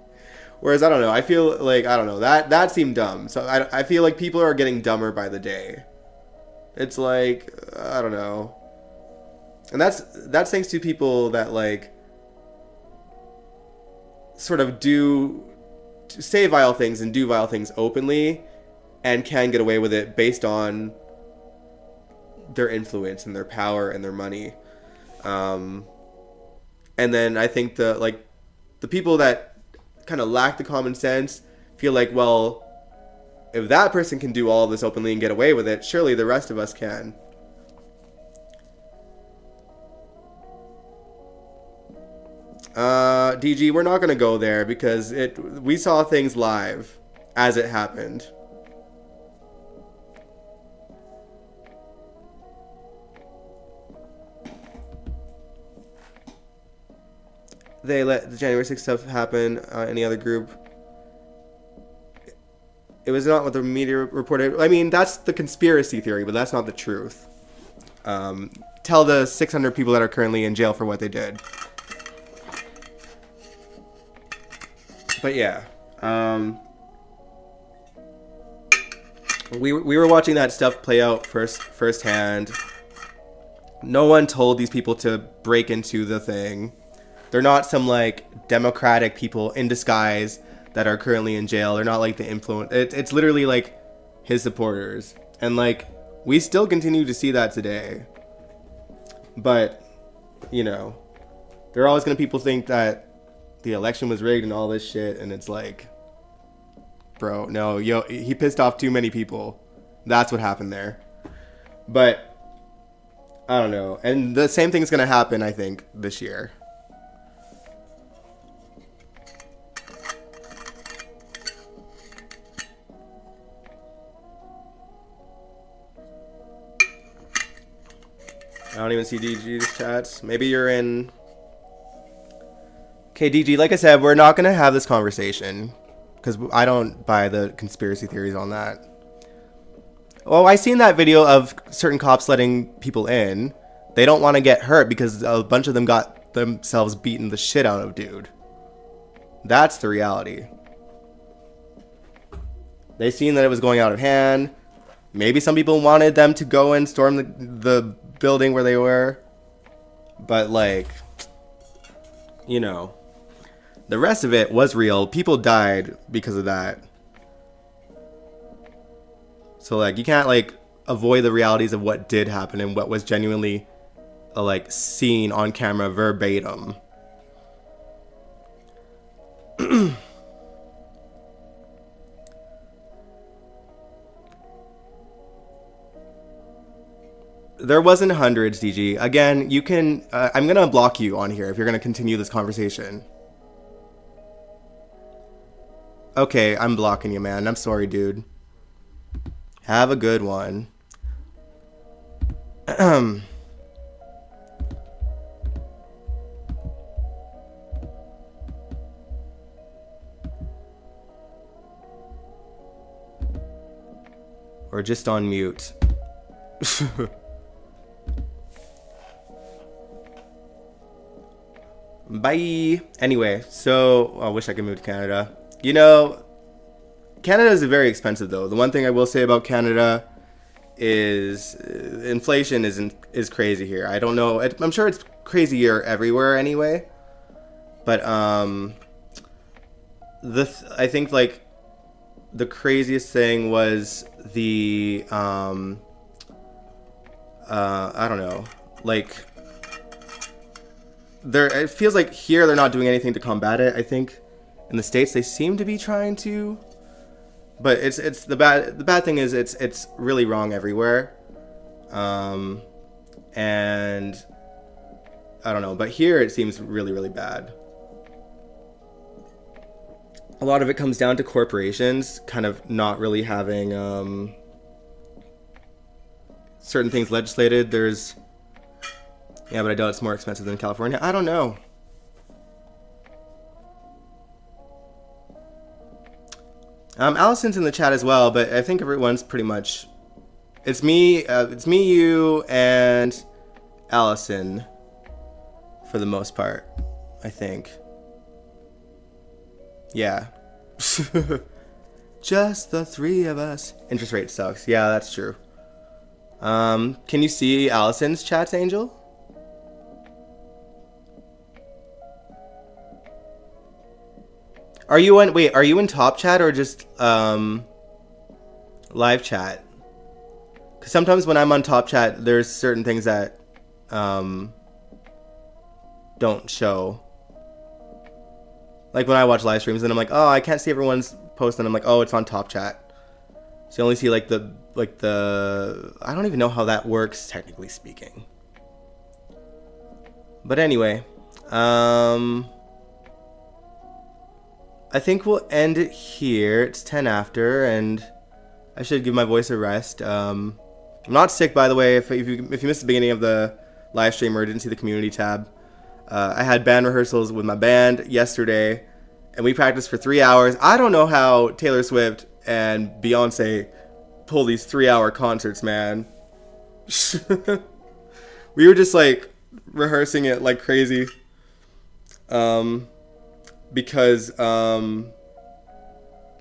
Whereas, I don't know. I feel like, I don't know. That seemed dumb. So, I feel like people are getting dumber by the day. It's like... I don't know. And that's thanks to people that, like, sort of say vile things and do vile things openly and can get away with it based on their influence and their power and their money. And then I think the people that kind of lack the common sense feel like, well, if that person can do all of this openly and get away with it, surely the rest of us can. DG, we're not gonna go there because we saw things live as it happened. They let the January 6th stuff happen. Any other group? It was not what the media reported. I mean, that's the conspiracy theory, but that's not the truth. Tell the 600 people that are currently in jail for what they did. But yeah, we were watching that stuff play out firsthand. No one told these people to break into the thing. They're not some, like, democratic people in disguise that are currently in jail. They're not like the influence. It's literally like his supporters, and like we still continue to see that today. But there are always gonna people think that the election was rigged and all this shit, and it's like, bro, no, he pissed off too many people. That's what happened there. But I don't know. And the same thing's gonna happen, I think, this year. I don't even see DG's chats. Maybe you're in... Okay, DG, like I said, we're not going to have this conversation because I don't buy the conspiracy theories on that. Oh, I seen that video of certain cops letting people in. They don't want to get hurt because a bunch of them got themselves beaten the shit out of, dude. That's the reality. They seen that it was going out of hand. Maybe some people wanted them to go and storm the building where they were. But, like, the rest of it was real. People died because of that. So, like, you can't, like, avoid the realities of what did happen and what was genuinely, like, seen on camera verbatim. There wasn't hundreds, DG. Again, you can... I'm going to block you on here if you're going to continue this conversation. Okay, I'm blocking you, man. I'm sorry, dude. Have a good one. Or just on mute. Bye. Anyway, so I wish I could move to Canada. Canada is very expensive though. The one thing I will say about Canada is inflation is crazy here. I don't know. I'm sure it's crazier everywhere anyway. But I think like the craziest thing was the I don't know, like it feels like here they're not doing anything to combat it. I think in the States they seem to be trying to, but it's the bad thing is it's really wrong everywhere, and I don't know, but here it seems really, really bad. A lot of it comes down to corporations kind of not really having certain things legislated. Yeah, but I doubt it's more expensive than California. I don't know. Allison's in the chat as well, but I think everyone's pretty much... It's me, you, and Allison for the most part, I think. Yeah. Just the three of us. Interest rate sucks. Yeah, that's true. Can you see Allison's chats, Angel? Are you in top chat or just live chat? Because sometimes when I'm on top chat, there's certain things that don't show. Like when I watch live streams and I'm like, oh, I can't see everyone's post, and I'm like, oh, it's on top chat. So you only see like the I don't even know how that works technically speaking. But anyway, I think we'll end it here. It's 10 after, and I should give my voice a rest. I'm not sick, by the way. If you missed the beginning of the live stream or didn't see the community tab, I had band rehearsals with my band yesterday, and we practiced for 3 hours. I don't know how Taylor Swift and Beyonce pull these 3-hour concerts, man. We were just like rehearsing it like crazy, because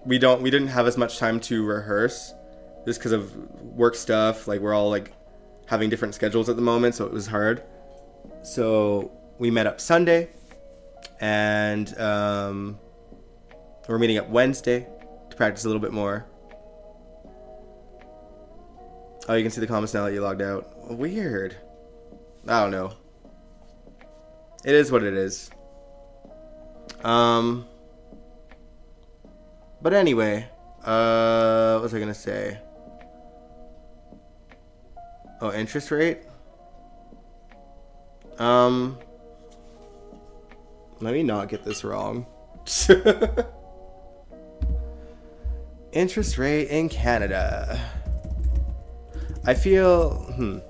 we didn't have as much time to rehearse just because of work stuff. Like we're all like having different schedules at the moment, so it was hard. So we met up Sunday, and we're meeting up Wednesday to practice a little bit more. Oh, you can see the comments now that you logged out. Weird. I don't know. It is what it is. But anyway, what was I gonna say? Oh, interest rate? Let me not get this wrong. Interest rate in Canada. I feel,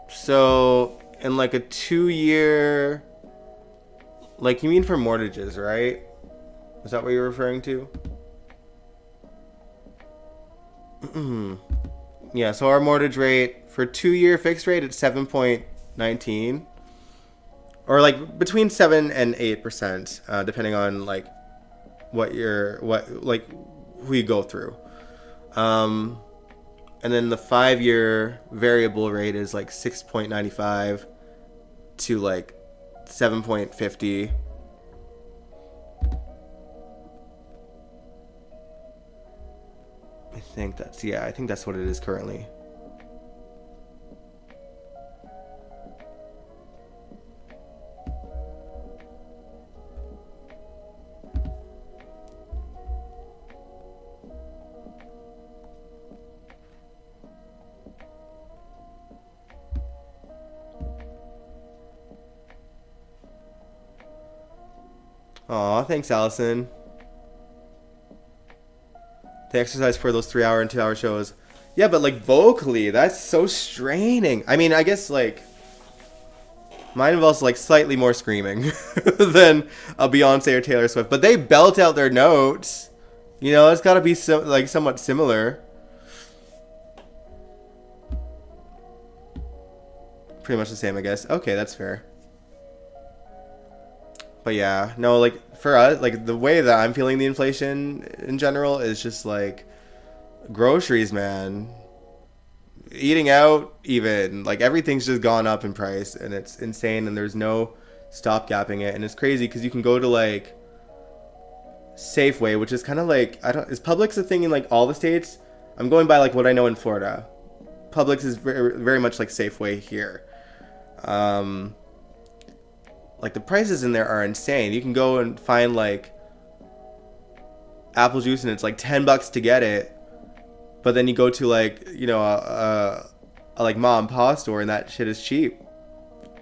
So, in like a 2-year, like you mean for mortgages, right? Is that what you're referring to? Yeah, so our mortgage rate for 2-year fixed rate, it's 7.19. Or like between 7 and 8%, depending on like who you go through. And then the 5-year variable rate is like 6.95 to like 7.50. I think that's what it is currently. Aw, thanks, Allison. The exercise for those 3-hour and 2-hour shows. Yeah, but like vocally, that's so straining. I mean, I guess like mine involves like slightly more screaming than a Beyonce or Taylor Swift, but they belt out their notes. You know, it's got to be somewhat similar. Pretty much the same, I guess. Okay, that's fair. But yeah, no, like for us, like the way that I'm feeling the inflation in general is just like groceries, man. eating out, even like everything's just gone up in price, and it's insane. And there's no stopgapping it, and it's crazy because you can go to like Safeway, which is kind of like, I don't, is Publix a thing in like all the states? I'm going by like what I know in Florida. Publix is very, very much like Safeway here. Like the prices in there are insane. You can go and find like apple juice and it's like $10 to get it, but then you go to like, you know, a like mom and pop store and that shit is cheap.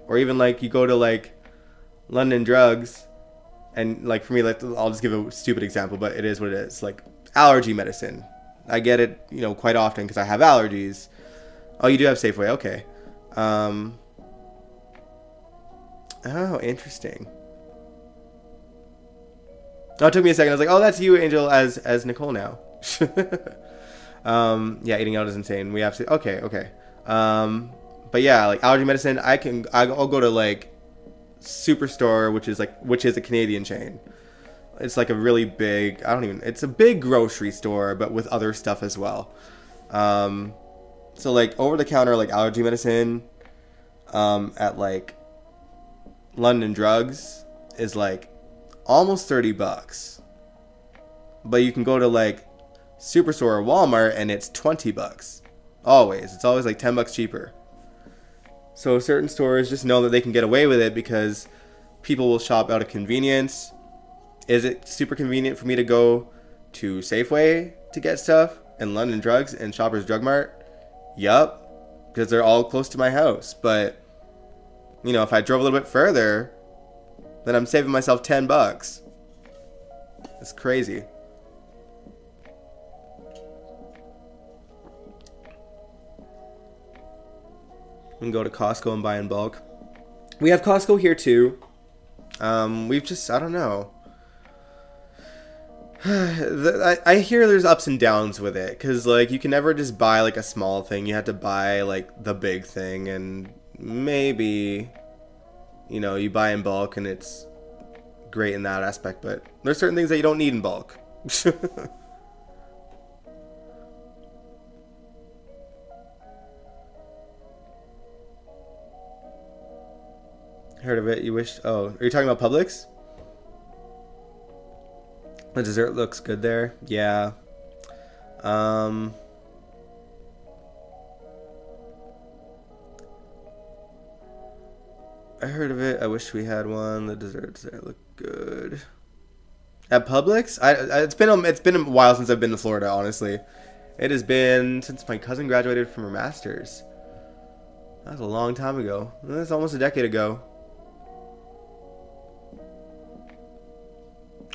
Or even like you go to like London Drugs, and like for me, like I'll just give a stupid example, but it is what it is. Like allergy medicine, I get it, you know, quite often because I have allergies. Oh, you do have Safeway, okay. Oh, interesting. Oh, it took me a second. I was like, oh, that's you, Angel, as Nicole now. Yeah, eating out is insane. We have to. Okay. But yeah, like allergy medicine, I'll go to like Superstore, which is a Canadian chain. It's like a really big. It's a big grocery store, but with other stuff as well. So like over the counter like allergy medicine, at like London Drugs is like almost $30, but you can go to like Superstore or Walmart and it's $20. It's always like $10 cheaper. So certain stores just know that they can get away with it because people will shop out of convenience. Is it super convenient for me to go to Safeway to get stuff and London Drugs and Shoppers Drug Mart? Yup, because they're all close to my house. But you know, if I drove a little bit further, then I'm saving myself $10. It's crazy. We can go to Costco and buy in bulk. We have Costco here too. We've just, I don't know. I hear there's ups and downs with it, because like you can never just buy like a small thing. You have to buy like the big thing, and maybe, you know, you buy in bulk and it's great in that aspect, but there's certain things that you don't need in bulk. Heard of it? You wish? Oh, are you talking about Publix? The dessert looks good there. Yeah. I heard of it. I wish we had one. The desserts there look good. At Publix? It's been a while since I've been to Florida, honestly. It has been since my cousin graduated from her master's. That was a long time ago. That's almost a decade ago.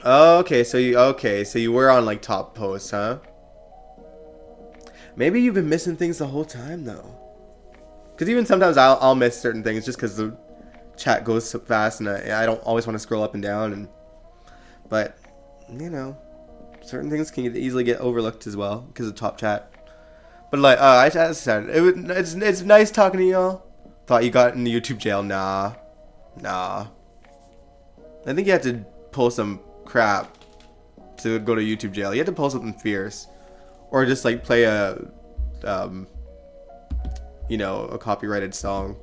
Okay, so you were on like top posts, huh? Maybe you've been missing things the whole time though. Because even sometimes I'll miss certain things just because the chat goes so fast, and I don't always want to scroll up and down, but you know, certain things can easily get overlooked as well because of top chat. But like I said, it's nice talking to y'all. Thought you got in the YouTube jail? Nah. I think you have to pull some crap to go to YouTube jail. You have to pull something fierce, or just like play a you know, a copyrighted song.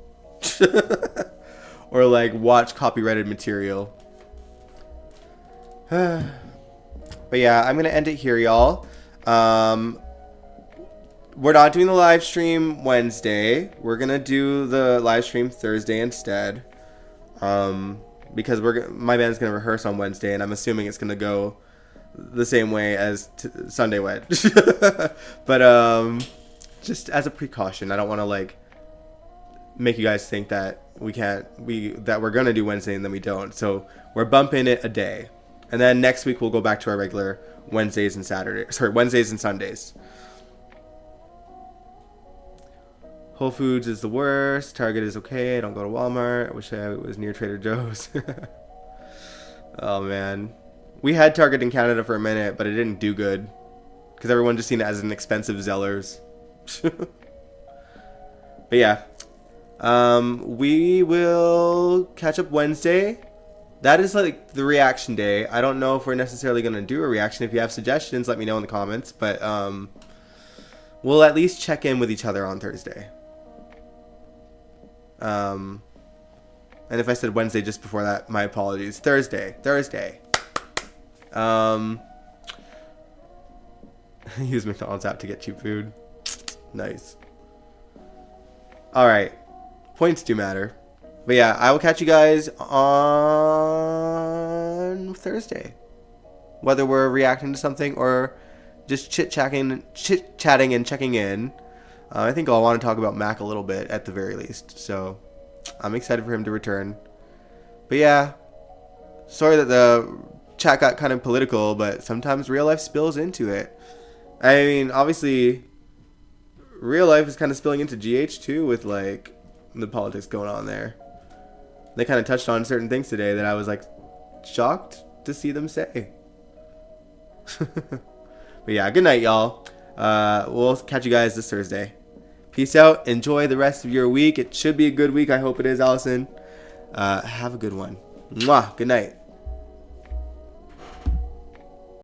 Or like watch copyrighted material. But yeah, I'm gonna end it here, y'all. We're not doing the live stream Wednesday. We're gonna do the live stream Thursday instead. Because my band's gonna rehearse on Wednesday, and I'm assuming it's gonna go the same way as Sunday went. But just as a precaution, I don't want to like make you guys think that that we're gonna do Wednesday and then we don't. So we're bumping it a day, and then next week we'll go back to our regular Wednesdays and Sundays. Whole Foods is the worst. Target is okay. I don't go to Walmart. I wish I was near Trader Joe's. Oh man, we had Target in Canada for a minute, but it didn't do good because everyone just seen it as an expensive Zellers. But yeah, we will catch up Wednesday. That is like the reaction day. I don't know if we're necessarily gonna do a reaction. If you have suggestions, let me know in the comments. But we'll at least check in with each other on Thursday. And if I said Wednesday just before that, my apologies. Thursday. Use McDonald's app to get cheap food. Nice. Alright. Points do matter. But yeah, I will catch you guys on Thursday. Whether we're reacting to something or just chit-chatting and checking in. I think I'll want to talk about Mac a little bit at the very least. So I'm excited for him to return. But yeah, sorry that the chat got kind of political, but sometimes real life spills into it. I mean, obviously, real life is kind of spilling into GH too with like the politics going on there. They kind of touched on certain things today that I was like shocked to see them say. But yeah, good night, y'all. We'll catch you guys this Thursday. Peace out. Enjoy the rest of your week. It should be a good week. I hope it is, Allison. Have a good one. Mwah. Good night.